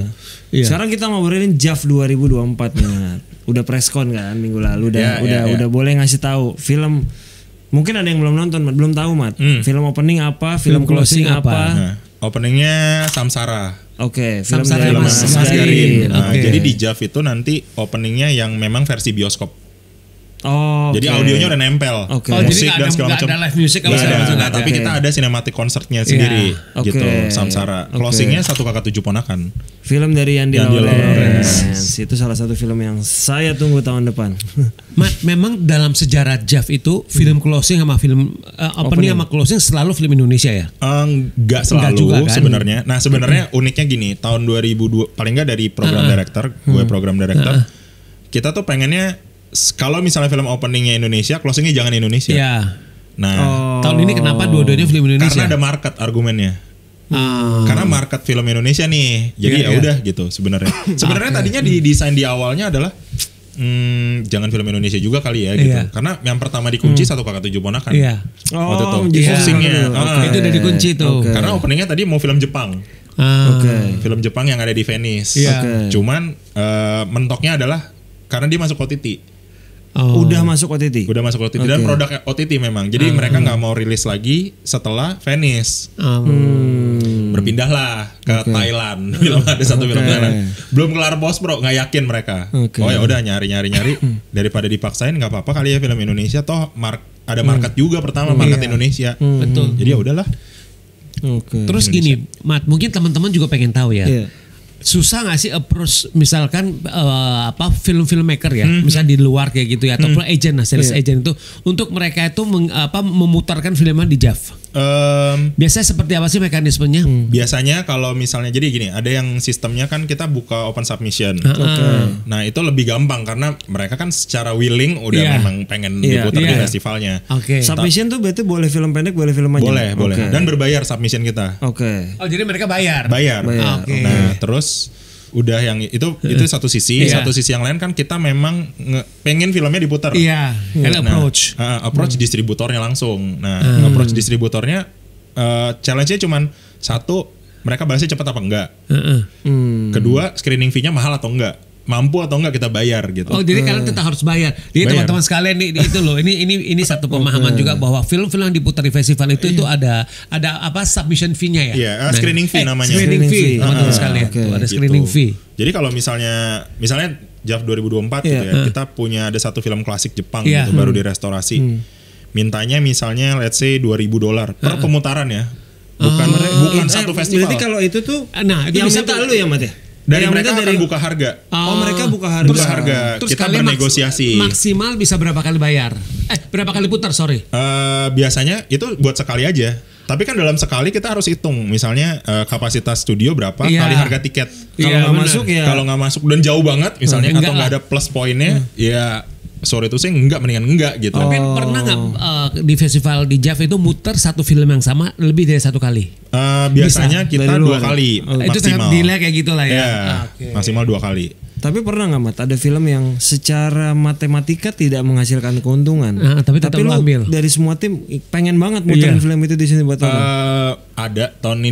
Iya.
Sekarang kita ngobrolin JAF 2024 nih Mat. Udah preskon kan minggu lalu udah boleh ngasih tahu film. Mungkin ada yang belum nonton, Mat. Belum tahu Mat. Film opening apa, film closing apa.
Nah, openingnya Samsara.
Oke, film
Samsara
dari
Mas
Mas
Garin.
Garin.
Nah,
Oke.
jadi di JAF itu nanti openingnya yang memang versi bioskop.
Oh,
Jadi
oke.
audionya udah nempel,
Oke.
Oh, jadi
musik
nggak
dan
ada-
segala
nggak
macam.
ada live music apa
Nggak
segala
ada.
macam, nggak
Nah,
ada.
tapi
Oke.
kita ada cinematic concertnya sendiri,
Oke.
gitu. Samsara.
Oke.
Closingnya 1 kakak 7 ponakan.
Film dari Yandi
Yandi
Lawrence. Itu salah satu film yang saya tunggu tahun depan.
Mat, memang dalam sejarah JAF itu film closing sama film opening sama closing selalu film Indonesia ya.
Nggak selalu
juga, kan?
sebenarnya. Nah sebenarnya uniknya gini, tahun 2002 paling nggak dari program director, gue program director, kita tuh pengennya kalau misalnya film openingnya Indonesia, closingnya jangan Indonesia.
Iya.
Nah
Tahun ini kenapa dua-duanya film Indonesia?
karena ada market argumennya. Karena market film Indonesia nih, jadi
Iya,
ya udah gitu sebenarnya. Sebenarnya tadinya di desain di awalnya adalah jangan film Indonesia juga kali ya gitu.
Iya.
Karena yang pertama dikunci 1 kakak 7 ponakan.
Iya.
Waktu itu
menjadi
closingnya.
Oke.
Itu udah dikunci tuh.
Oke.
Karena openingnya tadi mau film Jepang.
Oke.
Film Jepang yang ada di Venice.
Iya.
Oke.
Cuman mentoknya adalah karena dia masuk OTT.
Oh.
Udah masuk OTT.
Udah masuk OTT dan
Oke.
produk OTT memang. Jadi mereka nggak mau rilis lagi setelah Venice. Berpindahlah ke Thailand. Film ada satu film Thailand. Belum kelar post bro, nggak yakin mereka.
Oke.
Oh ya udah nyari daripada dipaksain nggak apa-apa kali ya film Indonesia toh ada market juga pertama market Indonesia.
Betul.
Jadi ya udahlah.
Oke.
Terus gini, Mat, mungkin teman-teman juga pengen tahu ya.
Iya.
Susah nggak sih approach misalkan film-filmmaker ya, misalnya di luar kayak gitu ya, ataupun agent, sales agent itu untuk mereka itu memutarkan filmnya di JAF. Biasanya seperti apa sih mekanismenya?
Biasanya kalau misalnya jadi gini, ada yang sistemnya kan kita buka open submission. Nah itu lebih gampang karena mereka kan secara willing udah
Iya.
memang pengen
Iya.
diputar di
Iya.
festivalnya.
Oke.
Submission tuh berarti boleh film pendek, boleh film panjang.
Boleh, boleh.
Oke.
Dan berbayar submission kita.
Oke.
Oh jadi mereka bayar.
Bayar.
Bayar.
Oke.
Nah terus udah yang itu satu sisi,
Iya.
satu sisi yang lain kan kita memang pengen filmnya diputar.
Iya. Kan approach.
Approach distributornya langsung. Nah, approach distributornya challenge-nya cuman satu, mereka balasnya cepat apa enggak. Kedua, screening fee-nya mahal atau enggak. Mampu atau enggak kita bayar gitu.
Oh jadi kalian tetap harus bayar. Jadi
Bayar.
teman-teman sekalian itu loh, ini satu pemahaman juga bahwa film-film yang diputar di festival itu ada apa submission fee-nya ya.
Iya, screening fee namanya.
Screening
Screening
fee,
fee.
teman-teman sekalian.
Oke.
Tuh, ada
Gitu.
screening fee.
Jadi kalau misalnya JAF 2024 gitu ya, kita punya ada satu film klasik Jepang
Iya.
gitu, baru direstorasi. Mintanya misalnya let's say $2,000 per pemutaran ya. Bukan satu festival.
Berarti kalau itu tuh
Nah, itu
yang
bisa
minta
tuh-
lu ya Mat ya?
Dari
Yang
mereka
minta
akan buka harga.
Oh, mereka buka harga.
Buka harga.
Terus
Kita
kalian
bernegosiasi.
maksimal bisa berapa kali bayar? Berapa kali putar, sorry.
Biasanya itu buat sekali aja. Tapi kan dalam sekali kita harus hitung. Misalnya kapasitas studio berapa
Iya.
kali harga tiket.
Kalau
Iya,
nggak
bener.
masuk ya.
Kalau nggak masuk dan jauh banget misalnya
Enggak
atau nggak
lah.
ada plus poinnya, ya sorry itu sih mendingan enggak gitu.
Tapi pernah nggak di festival di JAF itu muter satu film yang sama lebih dari satu kali?
Biasanya kita
Dari
2
luar.
kali
Itu
maksimal.
delay kayak gitulah ya.
Ya,
Oke.
maksimal 2 kali.
Tapi pernah nggak Mat ada film yang secara matematika tidak menghasilkan keuntungan,
Tapi tetap lu
lu
ambil.
dari semua tim pengen banget muterin
Iya.
film itu di sini buat lo.
Ada tahun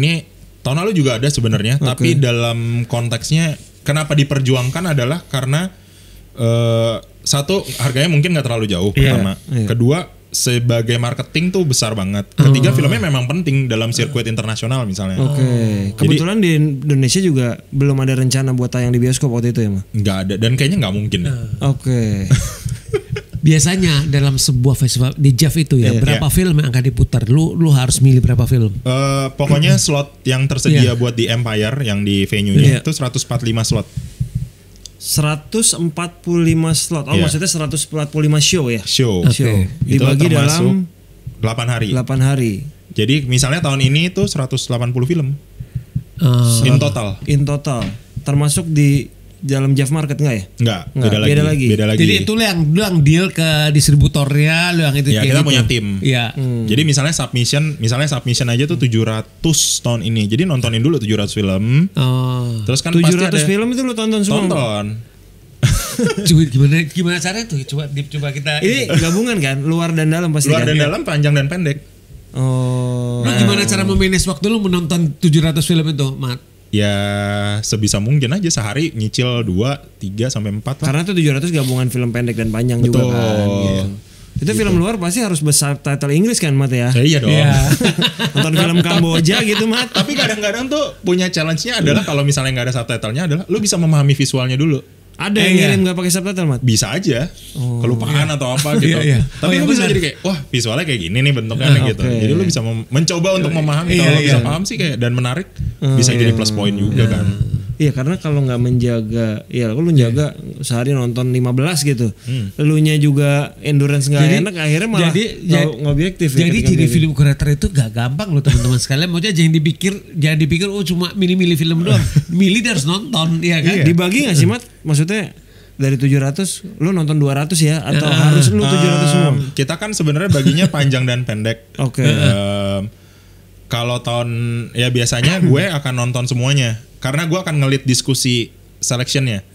lalu juga ada sebenarnya, tapi dalam konteksnya kenapa diperjuangkan adalah karena satu harganya mungkin nggak terlalu jauh pertama, kedua sebagai marketing tuh besar banget, ketiga filmnya memang penting dalam sirkuit internasional misalnya.
Oke. Kebetulan di Indonesia juga belum ada rencana buat tayang di bioskop waktu itu ya Mat?
Nggak ada dan kayaknya nggak mungkin.
Oke.
Biasanya dalam sebuah festival di JAF itu ya, berapa film yang akan diputar? Lu harus milih berapa film?
Pokoknya slot yang tersedia buat di Empire yang di venue-nya itu 145 slot.
145 slot. Oh,
Iya.
maksudnya 145 show ya?
Show.
Show.
Itu
Dibagi
termasuk
dalam
8 hari.
8 hari.
Jadi misalnya tahun ini tuh 180 film in total.
In total. Termasuk di dalam Jav Market enggak ya?
Enggak,
Beda lagi.
Jadi itu lu yang deal ke distributornya, lu yang itu
Ya
kayak
kita
gitu.
punya tim.
Iya.
Jadi misalnya submission aja tuh 700 tahun ini. Jadi nontonin dulu 700 film.
Oh.
Terus kan
700
pasti ada
film itu lu tonton semua.
tonton.
Coba gimana caranya tuh? Coba kita.
Ini gabungan kan, luar dan dalam pasti
Luar
kan?
dan dalam, panjang dan pendek.
Oh.
Lu gimana cara memanage waktu lu menonton 700 film itu, Mat?
Ya sebisa mungkin aja sehari nyicil 2, 3 sampai 4 lah.
Karena tuh 700 gabungan film pendek dan panjang juga
Betul.
kan. Gitu. Itu film luar pasti harus bersubtitle Inggris kan, Mat ya?
Iya dong.
Nonton film Kamboja gitu, Mat.
Tapi kadang-kadang tuh punya challenge-nya adalah kalau misalnya nggak ada subtitlenya adalah lu bisa memahami visualnya dulu.
Ada yang ngirim gak pakai subtitle, Mat?
Bisa aja kelupaan atau apa gitu.
Iya, iya.
Tapi lu bisa jadi kayak wah visualnya kayak gini nih bentuknya gitu.
oke.
Jadi lu bisa mencoba untuk memahami. Kalau lu bisa paham sih kayak dan menarik bisa jadi plus point juga kan.
Iya, karena kalau nggak menjaga, ya lu jaga sehari nonton 15 gitu. Elunya juga endurance nggak enak, akhirnya malah nggak objektif.
Jadi
ya,
jadi film creator itu gak gampang loh teman-teman sekalian. Maksudnya jangan dipikir oh cuma milih-milih film doang. Milih dia harus nonton, ya kan?
Dibagi nggak sih, Mat? Maksudnya dari 700 lu nonton 200 ya atau harus lu 700 semua?
Kita kan sebenarnya baginya panjang dan pendek.
Oke.
Kalau tahun ya biasanya gue akan nonton semuanya karena gue akan ngelit diskusi selectionnya.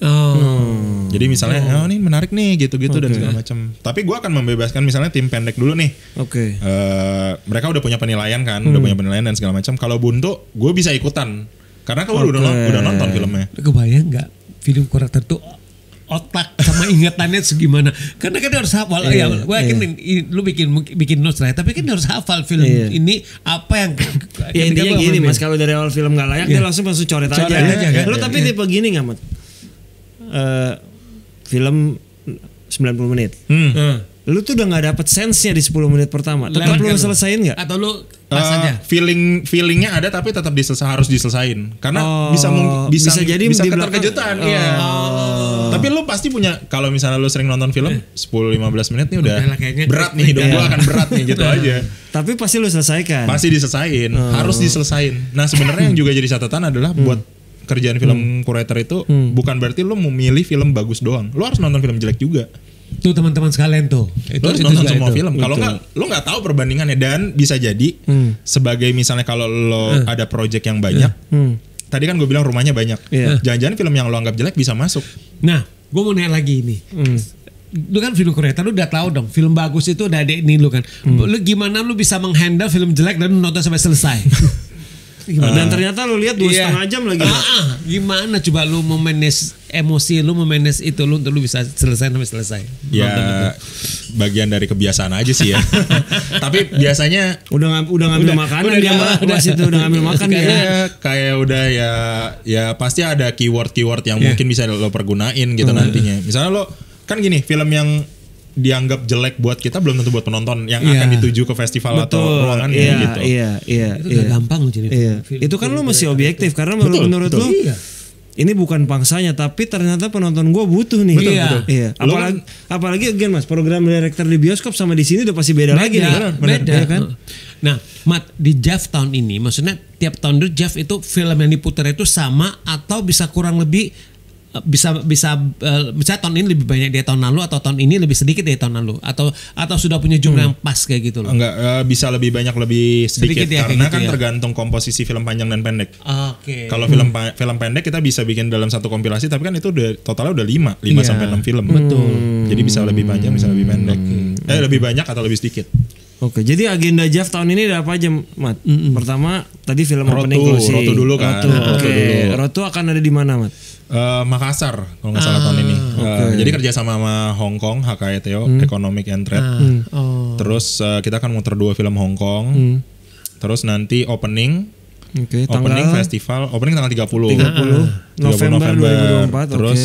Jadi misalnya oh ini menarik nih gitu-gitu dan segala macam. Tapi gue akan membebaskan misalnya tim pendek dulu nih.
Oke.
Mereka udah punya penilaian kan, udah punya penilaian dan segala macam. Kalau buntu gue bisa ikutan karena kalau udah nonton filmnya.
Kebayang nggak film creator tuh otak sama ingatannya segimana? Karena kan dia harus hafal. Ya, gue yakin lu bikin notes lah, tapi kan dia harus hafal film ini apa yang.
Ya intinya gini, Mas, kalau dari awal film nggak layak dia langsung coret aja kan? Lu tapi tipe gini nggak, Mat? Film 90 menit. Lu tuh udah nggak dapet sense-nya di 10 menit pertama. Tetap lu selesain nggak?
Atau lu pas aja?
Feelingnya ada tapi tetap harus diselesain karena bisa
jadi
bisa
di belakang.
keterkejutan. Iya. Tapi lu pasti punya kalau misalnya lu sering nonton film 10-15 menit nih udah berat nih hidup gua akan berat nih gitu aja.
Tapi pasti lu selesaikan.
Pasti diselesain, harus diselesain. Nah, sebenarnya yang juga jadi catatan adalah buat kerjaan film curator itu bukan berarti lu memilih film bagus doang. Lu harus nonton film jelek juga.
Tuh teman-teman sekalian tuh.
Lu harus nonton semua film. Kalau nggak, lu nggak tahu perbandingannya dan bisa jadi sebagai misalnya kalau lo ada project yang banyak. Tadi kan gue bilang rumahnya banyak. Jangan-jangan film yang lo anggap jelek bisa masuk.
Nah, gue mau nanya lagi ini. Lu kan film creator, lu udah tahu dong film bagus itu udah ada ini lu kan. Lu gimana lu bisa menghandle film jelek dan nonton sampai selesai?
Dan ternyata lu lihat 2,5 jam lagi.
Gimana coba lu memanage emosi lu, memanage itu lu untuk lu bisa selesai sampai selesai?
Ya bagian dari kebiasaan aja sih ya. Tapi biasanya
udah ngambil makanan dia Mas itu udah ngambil makan dia.
Kayak udah ya pasti ada keyword yang mungkin bisa lo pergunain gitu nantinya. Misalnya lo kan gini, film yang dianggap jelek buat kita belum tentu buat penonton yang akan dituju ke festival atau ruangannya gitu.
Itu udah gampang loh jadi.
Itu kan lo masih objektif karena menurut lo ini bukan pangsanya tapi ternyata penonton gue butuh nih.
Betul.
Iya. Apalagi again Mas, program director di bioskop sama di sini udah pasti beda lagi nih.
Beda
kan?
Nah, Mat, di JAV tahun ini maksudnya tiap tahun itu JAV itu film yang diputar itu sama atau bisa kurang lebih bisa misalnya tahun ini lebih banyak dari tahun lalu atau tahun ini lebih sedikit dari tahun lalu atau sudah punya jumlah yang pas kayak gitu loh.
Enggak, bisa lebih banyak lebih sedikit
ya,
karena
gitu
kan
ya.
Tergantung komposisi film panjang dan pendek.
Oke.
Kalau film pendek kita bisa bikin dalam satu kompilasi tapi kan itu udah totalnya udah 5 sampai 6 film.
Betul.
Jadi bisa lebih panjang, bisa lebih pendek. Lebih banyak atau lebih sedikit.
Oke, jadi agenda JAV tahun ini ada apa aja, Mat? Pertama tadi film opening closing.
Rotu dulu kan.
Rotu akan ada di mana, Mat?
Makassar kalau nggak salah tahun ini. Jadi kerjasama sama Hong Kong, HKETO, Economic and Trade. Terus kita akan muter 2 film Hong Kong. Terus nanti opening festival, opening tanggal 30
November 2024.
Terus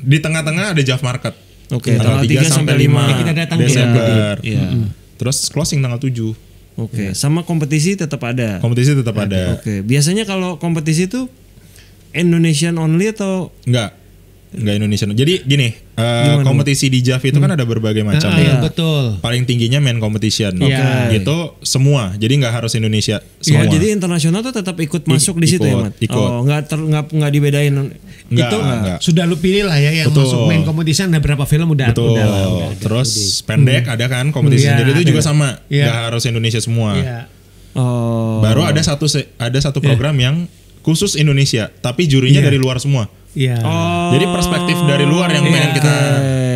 di tengah-tengah ada JAV Market.
Tanggal 3 sampai 5
Desember. Terus closing tanggal 7.
Sama kompetisi tetap ada.
Kompetisi tetap ada.
Biasanya kalau kompetisi itu Indonesian only atau
enggak Indonesian. Jadi gini, kompetisi di JAV itu kan ada berbagai macam ya.
Betul.
Paling tingginya main competition. Itu semua. Jadi nggak harus Indonesia semua.
Jadi internasional tuh tetap ikut masuk di situ ya, Mat.
Ikut.
Nggak dibedain.
Enggak.
Sudah lu pilih lah ya yang
Betul.
masuk main competition ada berapa film udah
Betul.
udah ada.
Terus pendek ada kan kompetisi
Iya,
sendiri itu juga
iya.
sama.
Iya.
Nggak harus Indonesia semua.
Iya.
Oh.
Baru ada satu program yang khusus Indonesia, tapi jurinya
Iya.
dari luar semua.
Iya.
Oh.
Jadi perspektif dari luar yang pengen kita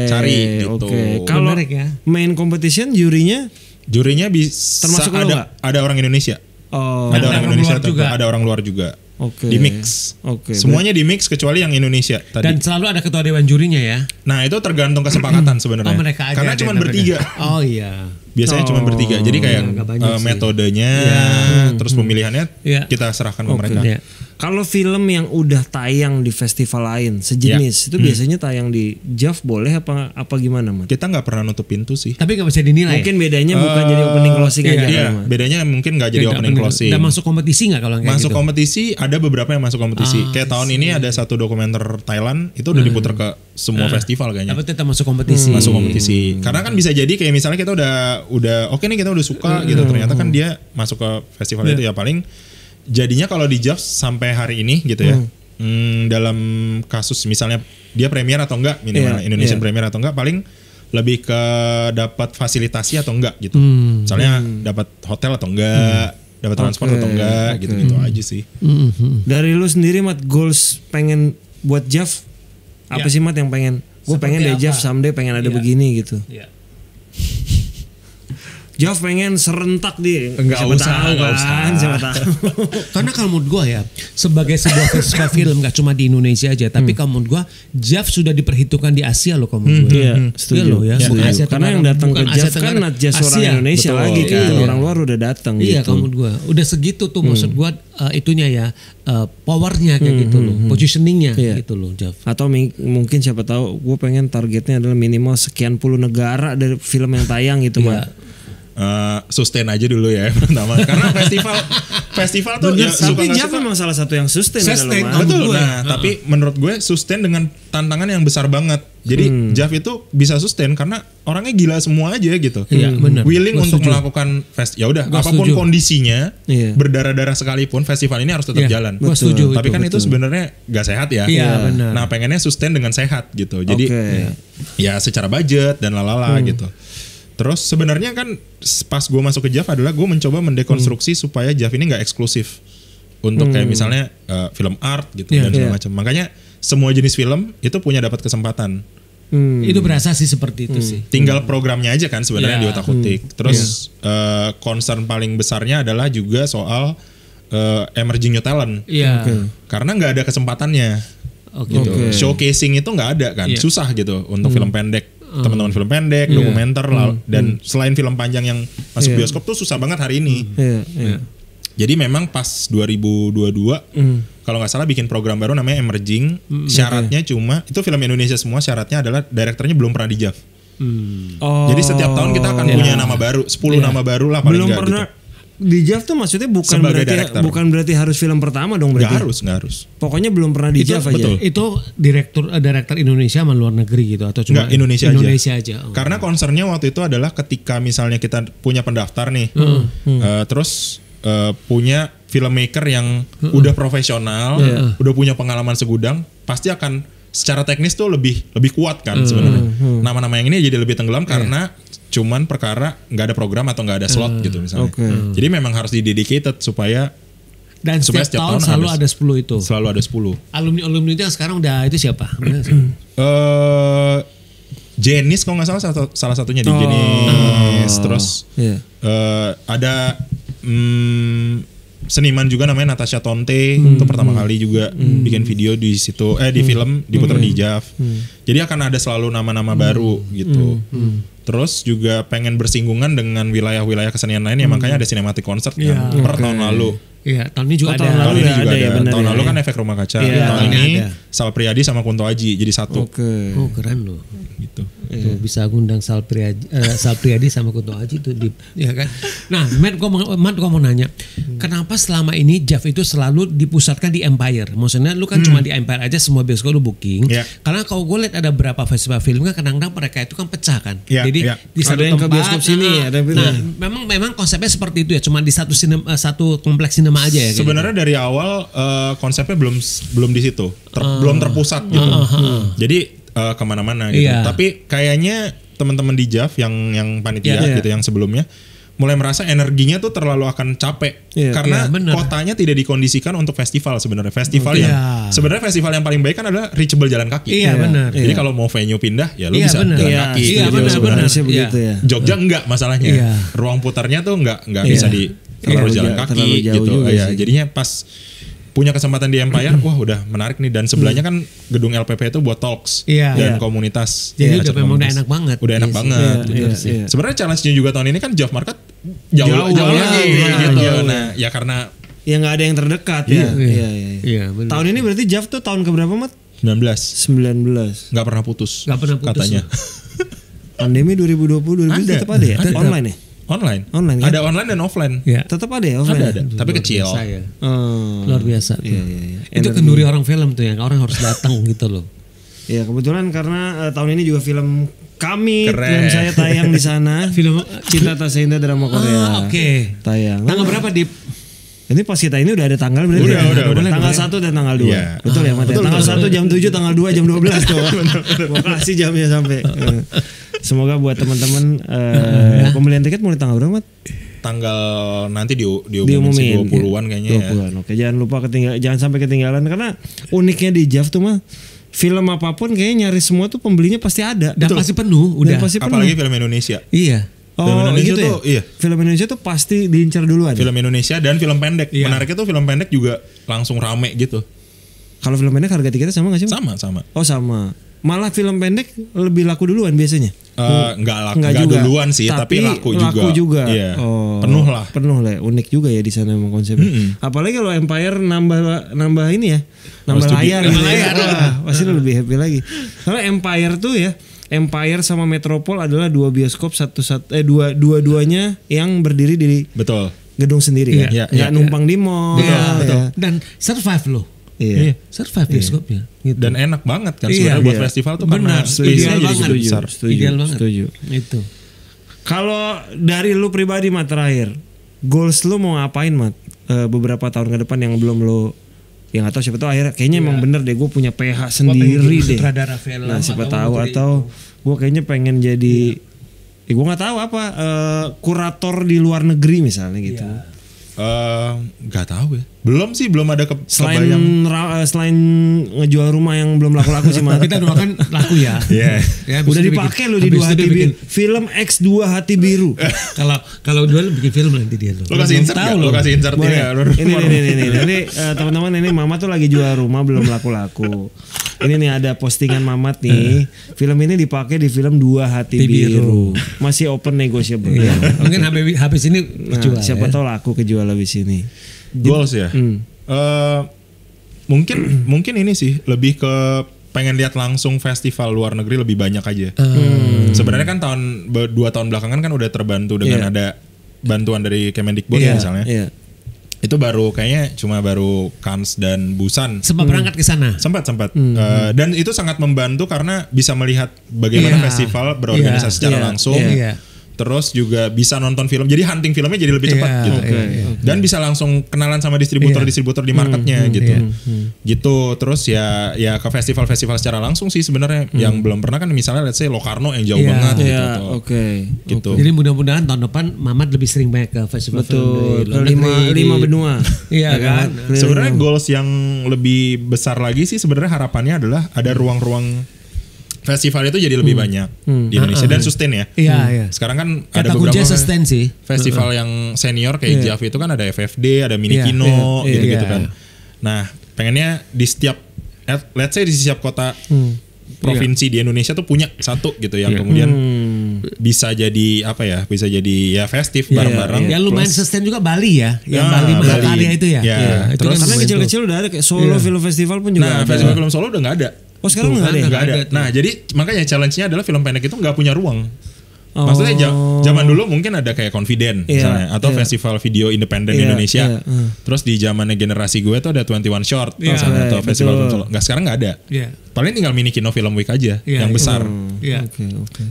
cari gitu.
Oke. Kalau
Menarik ya.
main competition jurinya
Jurinya bisa
Termasuk lu nggak?
ada orang Indonesia.
oh.
Ada orang Indonesia
luar juga.
ada orang luar juga.
Oke.
Di mix.
Oke.
Semuanya di mix kecuali yang Indonesia tadi.
Dan selalu ada ketua dewan jurinya ya.
Nah, itu tergantung kesepakatan sebenarnya.
Oh mereka aja.
Karena
ada
cuma
yang
bertiga.
berbeda. Oh iya.
Biasanya cuma bertiga. Jadi kayak
Agak banyak sih.
metodenya, terus pemilihannya
Iya.
kita serahkan ke
Oke.
mereka.
Iya.
Kalau film yang udah tayang di festival lain sejenis itu biasanya tayang di JAV boleh apa gimana, Mat?
Kita nggak pernah nutup pintu sih.
Tapi nggak bisa dinilai.
Mungkin bedanya bukan jadi opening closing
iya,
aja
Iya,
kali, Mat.
bedanya mungkin nggak jadi
Beda,
opening
bener.
closing.
Dan masuk kompetisi nggak kalau kayak
Masuk
gitu?
kompetisi ada beberapa yang masuk kompetisi. Kayak tahun ini ada satu dokumenter Thailand itu udah diputar ke semua festival kayaknya.
Tapi tetap masuk kompetisi.
Masuk kompetisi. Karena kan bisa jadi kayak misalnya kita udah oke nih kita udah suka gitu. Ternyata kan dia masuk ke festival itu ya paling jadinya kalau di JAV sampai hari ini gitu ya. Dalam kasus misalnya dia premier atau enggak minimal Indonesian premier atau enggak paling lebih ke dapat fasilitasi atau enggak gitu. Misalnya dapat hotel atau enggak, dapat transport atau enggak gitu-gitu aja sih.
Dari lu sendiri, Mat, goals pengen buat JAV apa
Ya.
sih, Mat, yang pengen? Gue
Seperti
pengen deh
apa?
JAV someday pengen ada
Iya.
begini gitu.
Iya.
JAV pengen serentak dia.
Enggak
Siapa
usah,
tahu
enggak
kan,
usah.
siapa tahu.
Karena kalau menurut gue ya sebagai sebuah festival film gak cuma di Indonesia aja, tapi kalau menurut gue JAV sudah diperhitungkan di Asia loh kalau menurut gue.
Iya, setuju.
Iya loh ya,
Setuju.
bukan Asia
Karena yang
Tenggara,
datang ke
bukan Asia
JAV kan
Tenggara,
not just orang
Asia.
Indonesia
Betul.
lagi kan,
Iya.
orang luar udah datang
Iya
gitu.
kalau menurut gue udah segitu tuh maksud gue itunya ya powernya kayak gitu loh, positioningnya
Iya.
gitu loh JAV.
Atau mungkin siapa tahu gue pengen targetnya adalah minimal sekian puluh negara dari film yang tayang gitu,
Iya.
Mat.
Sustain aja dulu ya pertama karena festival tuh ya suka
Tapi
nggak
JAV
suka.
memang salah satu yang sustain
Sustain,
adalah, Mat.
Betul.
gue.
Nah, tapi menurut gue sustain dengan tantangan yang besar banget. Jadi JAV itu bisa sustain karena orangnya gila semua aja gitu.
Iya, benar.
Willing
Gua
untuk
setuju.
melakukan ya udah
Gua
apapun
setuju.
kondisinya,
Iya.
berdarah-darah sekalipun festival ini harus tetap
Iya,
jalan.
gua setuju
Tapi
itu,
kan itu
betul.
sebenarnya gak sehat ya.
Iya, benar.
Nah, pengennya sustain dengan sehat gitu. Jadi
Oke.
ya secara budget dan lalala gitu. Terus sebenarnya kan pas gue masuk ke JAV adalah gue mencoba mendekonstruksi supaya JAV ini nggak eksklusif untuk kayak misalnya film art gitu
Iya,
dan segala
iya.
macam. Makanya semua jenis film itu punya dapat kesempatan.
Itu berasa sih seperti itu sih.
Tinggal programnya aja kan sebenarnya
Iya.
di otak-atik. Terus concern paling besarnya adalah juga soal emerging new talent.
Iya.
Karena nggak ada kesempatannya.
Oke.
Gitu.
Oke.
Showcasing itu nggak ada kan,
Iya.
susah gitu untuk film pendek. Teman-teman film pendek, dokumenter, dan selain film panjang yang masuk bioskop tuh susah banget hari ini.
Iya, iya.
Jadi memang pas 2022 kalau nggak salah bikin program baru namanya Emerging. Syaratnya cuma itu film Indonesia semua, syaratnya adalah direkturnya belum pernah di JAV.
Oh.
Jadi setiap tahun kita akan punya nama baru, 10 nama baru lah paling
belum
nggak
pernah
gitu.
di JAV tuh maksudnya
Sebagai director.
bukan berarti harus film pertama dong
Nggak
berarti.
harus, nggak harus.
Pokoknya belum pernah di
Itu
JAV aja.
betul.
Itu director Indonesia sama luar negeri gitu atau cuma
Nggak, Indonesia aja.
Oh.
Karena concernnya waktu itu adalah ketika misalnya kita punya pendaftar nih, terus punya filmmaker yang udah profesional, udah punya pengalaman segudang, pasti akan secara teknis tuh lebih kuat kan sebenarnya. Nama-nama yang ini jadi lebih tenggelam karena cuman perkara nggak ada program atau nggak ada slot gitu misalnya.
Oke.
Jadi memang harus didedicated supaya
Dan
supaya
setiap tahun selalu ada 10 itu.
selalu ada 10.
Alumni itu yang sekarang udah itu siapa?
Jenis kalau nggak salah salah satunya di Jenis. Terus
Iya.
ada seniman juga namanya Natasha Tonte itu pertama kali juga bikin video di situ di film diputar di JAV. Jadi akan ada selalu nama-nama baru gitu. Terus juga pengen bersinggungan dengan wilayah-wilayah kesenian lain ya makanya ada cinematic concert kan per tahun lalu.
Iya, tahun ini juga
Oh, tahun
ada.
lalu
Tahun ini
udah
juga
ada ya,
ada.
benar
Tahun
ya,
lalu
ya.
kan Efek Rumah Kaca.
Iya,
Tahun
tahun
ini
ini ada.
Sal Priadi sama Kunto Aji jadi satu
Oke.
Oh, keren loh.
gitu.
Tuh, bisa ngundang Sal Priadi sama Kunto Aji tuh ya kan. Nah, Matt gua mau nanya, kenapa selama ini JAV itu selalu dipusatkan di Empire? Maksudnya lu kan cuma di Empire aja semua bioskop lu booking.
Iya.
Karena kalau gue lihat ada beberapa festival film kan kadang-kadang mereka itu kan pecah kan.
Iya,
Jadi
iya.
di satu
Ada yang ke
tempat,
bioskop sini, ada yang
nah,
pindah.
memang konsepnya seperti itu ya, cuma di satu kompleks sinema aja ya.
Sebenarnya dari awal konsepnya belum di situ, belum terpusat gitu. Jadi kemana-mana gitu.
Iya.
Tapi kayaknya teman-teman di JAV yang panitia gitu yang sebelumnya mulai merasa energinya tuh terlalu akan capek karena kotanya tidak dikondisikan untuk festival sebenarnya. Festival yang sebenarnya festival yang paling baik kan adalah reachable jalan kaki.
Iya benar.
Jadi kalau mau venue pindah ya lu bisa jalan kaki.
Iya benar.
Jogja enggak masalahnya. Ruang putarnya tuh enggak bisa di terlalu jalan kaki gitu. Ya, jadinya pas punya kesempatan di Empire, wah udah menarik nih, dan sebelahnya kan gedung LPP itu buat talks dan komunitas.
Jadi udah enak banget.
Udah enak banget. Sebenarnya challenge-nya juga tahun ini kan JAV Market jauh lagi gitu. Nah, ya karena
ya nggak ada yang terdekat ya.
Iya.
Tahun ini berarti JAV tuh tahun keberapa, Mat?
19. Nggak pernah putus. Katanya.
Pandemi 2020 tetap ada ya? Online ya?
Online kan? Ada online dan offline.
Tetap ada ya offline.
Ada. Tapi kecil.
Luar biasa.
Iya.
Itu kenduri orang film tuh, yang orang harus datang gitu loh.
Iya, kebetulan karena tahun ini juga film film saya tayang di sana.
Film
Cinta Tak Seindah Drama Korea.
Oke.
Tayang.
Tanggal berapa di?
Ini pas kita ini udah ada tanggal berarti.
Udah.
Tanggal 1 dan tanggal 2.
Yeah.
Betul ya, Mat. Tanggal 1 jam 7, tanggal 2 jam 12 tuh. Gua kasih jamnya sampai. Semoga buat teman-teman pembelian tiket mulai tanggal berapa, Mat?
Tanggal nanti diumumin 20-an kayaknya
20-an. Oke, jangan sampai ketinggalan, karena uniknya di JAV tuh mah film apapun kayaknya nyaris semua tuh pembelinya pasti ada.
Dan pasti penuh, udah.
Apalagi film Indonesia.
Iya.
Film Indonesia
gitu
tuh,
ya? Film Indonesia tuh pasti diincar duluan.
Film Indonesia dan film pendek. Menariknya tuh film pendek juga langsung rame gitu.
Kalau film pendek harga tiketnya sama nggak sih?
Sama.
Oh sama. Malah film pendek lebih laku duluan biasanya.
Enggak duluan sih, tapi laku juga. Iya. Penuh lah. Unik juga ya di sana emang konsepnya. Apalagi kalau Empire nambah ini ya, nambah layar gitu. Pasti lebih happy lagi. Karena Empire tuh ya, Empire sama Metropol adalah dua bioskop dua-duanya yang berdiri di gedung sendiri kan. Nggak numpang di mall.
Betul. Dan survive loh.
Iya.
Survive bioskopnya.
Gitu. Dan enak banget kan sebenarnya buat festival tuh karena space-nya jadi besar.
Ideal banget.
Setuju.
Itu.
Kalau dari lu pribadi, Mat, terakhir, goals lu mau ngapain, Mat? Beberapa tahun ke depan yang belum lu, yang atau siapa tahu akhirnya kayaknya emang bener deh gue punya PH sendiri deh. Nah, siapa tahu atau gue kayaknya pengen jadi, gue nggak tahu apa, kurator di luar negeri misalnya gitu.
Nggak tahu ya. Belum ada
selain ngejual rumah yang belum laku-laku sih, Mat.
Kita doakan laku ya.
Udah dipakai lo di 2 hati biru. Film X 2 Hati Biru.
Kalau jual bikin film nanti dia lo.
Lo kasih insert ya.
Ini teman-teman, ini Mama tuh lagi jual rumah belum laku-laku. Ini nih ada postingan Mamat nih. Film ini dipakai di film 2 Hati Biru. Masih open negotiable.
Mungkin habis ini jual.
Siapa tahu laku kejual habis ini.
Goals ya. Mungkin ini sih lebih ke pengen lihat langsung festival luar negeri lebih banyak aja. Sebenarnya kan 2 tahun belakangan kan udah terbantu dengan ada bantuan dari Kemendikbud misalnya. Itu kayaknya cuma baru Cannes dan Busan.
Sempat berangkat ke sana.
Sempat. Dan itu sangat membantu karena bisa melihat bagaimana festival berorganisasi secara langsung. Terus juga bisa nonton film, jadi hunting filmnya jadi lebih cepat gitu. Dan bisa langsung kenalan sama distributor di marketnya gitu. Gitu. Terus ya ke festival-festival secara langsung sih sebenarnya. Yang belum pernah kan misalnya let's say Locarno yang jauh banget gitu. Gitu.
Jadi mudah-mudahan tahun depan Mamat lebih sering banyak ke festival film di luar negeri.
5 benua.
Iya kan.
Sebenarnya goals yang lebih besar lagi sih sebenarnya harapannya adalah ada ruang-ruang festival itu jadi lebih banyak di Indonesia dan sustain ya.
Iya.
Sekarang kan
kata
ada beberapa
sustain sih.
Festival yang senior kayak JAV itu kan ada FFD, ada Mini Kino gitu-gitu kan. Nah, pengennya di setiap let's say di setiap kota provinsi di Indonesia tuh punya satu gitu yang kemudian bisa jadi apa ya? Bisa jadi ya festif bareng-bareng.
Ya lumayan sustain juga Bali ya. Yang Bali Mahakarya itu ya.
Terus karena kecil-kecil udah ada kayak Solo Film Festival pun juga.
Nah, festival film Solo udah nggak ada.
Oh sekarang nggak ada.
Nah jadi makanya challenge-nya adalah film pendek itu nggak punya ruang. Maksudnya zaman dulu mungkin ada kayak Confident misalnya atau festival video independen Indonesia. Terus di zamannya generasi gue tuh ada 21 Short misalnya, atau festival film Solo. Sekarang nggak ada. Paling tinggal Mini Kino Film Week aja yang besar.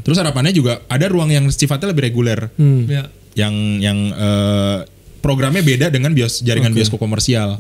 Terus harapannya juga ada ruang yang sifatnya lebih reguler. Yang programnya beda dengan jaringan bioskop komersial.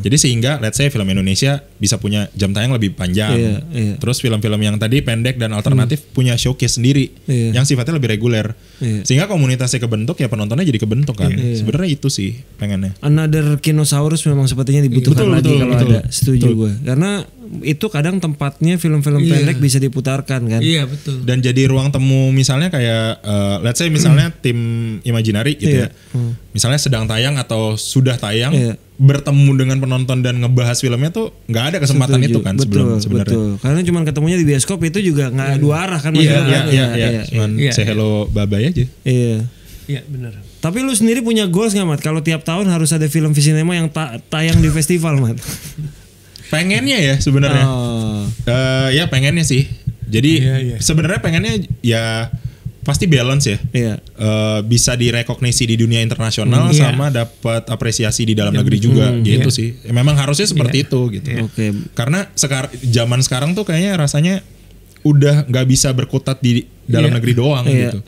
Jadi sehingga let's say film Indonesia bisa punya jam tayang lebih panjang. Terus film-film yang tadi pendek dan alternatif punya showcase sendiri yang sifatnya lebih reguler. Sehingga komunitasnya kebentuk ya penontonnya jadi kebentuk kan. Sebenarnya itu sih pengennya.
Another Kinosaurus memang sepertinya dibutuhkan lagi kalau ada. Setuju gue. Karena itu kadang tempatnya film-film pendek bisa diputarkan kan.
Iya betul.
Dan jadi ruang temu misalnya kayak let's say misalnya tim Imaginary gitu ya. Misalnya sedang tayang atau sudah tayang bertemu dengan penonton dan ngebahas filmnya tuh nggak ada kesempatan itu kan sebenarnya.
Betul. Karena cuma ketemunya di bioskop itu juga nggak dua arah kan.
Cuman say hello bye bye aja.
Iya benar.
Tapi lu sendiri punya goals nggak Mat? Kalau tiap tahun harus ada film Visinema yang tayang di festival Mat?
Pengennya ya sebenarnya. Ya pengennya sih. Jadi sebenarnya pengennya ya pasti balance ya. Bisa direkognisi di dunia internasional sama dapat apresiasi di dalam negeri juga gitu sih. Memang harusnya seperti itu gitu. Karena zaman sekarang tuh kayaknya rasanya udah nggak bisa berkutat di dalam negeri doang gitu.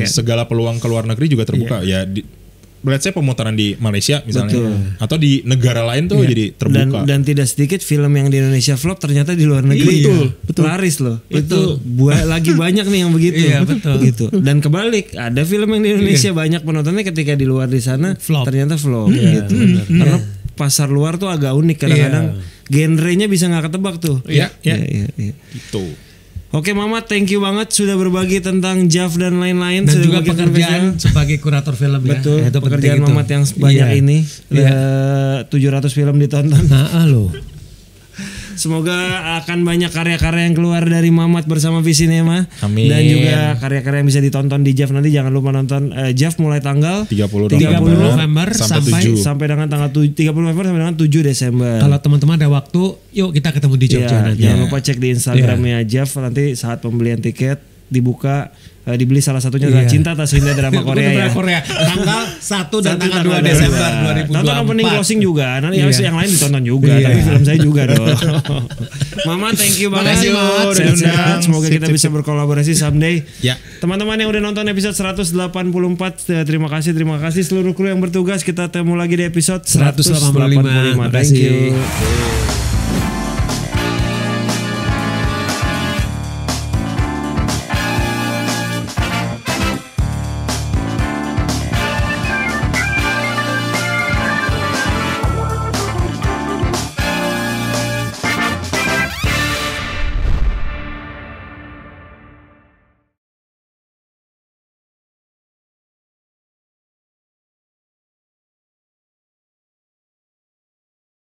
Segala peluang ke luar negeri juga terbuka ya. Let's say pemutaran di Malaysia misalnya atau di negara lain tuh jadi terbuka
dan tidak sedikit film yang di Indonesia flop ternyata di luar negeri betul. Laris loh. Itu lagi banyak nih yang begitu. Gitu. Dan kebalik ada film yang di Indonesia banyak penontonnya ketika di luar di sana ternyata flop gitu. Karena pasar luar tuh agak unik kadang-kadang genrenya bisa nggak ketebak tuh.
Itu.
Oke Mama, thank you banget sudah berbagi tentang JAV dan lain-lain.
Dan juga pekerjaan sebagai kurator film ya.
Betul, ya, pekerjaan Mamat yang banyak ini. 700 film ditonton.
Loh.
Semoga akan banyak karya-karya yang keluar dari Mamat bersama Visinema.
Amin.
Dan juga karya-karya yang bisa ditonton di JAV nanti. Jangan lupa nonton JAV mulai tanggal
30
November
sampai dengan tanggal 30 November sampai dengan 7 Desember.
Kalau teman-teman ada waktu, yuk kita ketemu di Jogja nanti.
Jangan lupa cek di Instagramnya JAV nanti saat pembelian tiket dibuka dibeli salah satunya adalah Cinta Tak Seindah Drama Korea
tanggal 1 dan tanggal 2 Desember 2024.
Nonton opening closing juga nanti yang lain ditonton juga tapi film saya juga dong. Mama thank you banget sehat-sehat. Semoga kita bisa berkolaborasi someday. Teman-teman yang udah nonton episode 184 terima kasih seluruh kru yang bertugas. Kita ketemu lagi di episode 185. Thank you.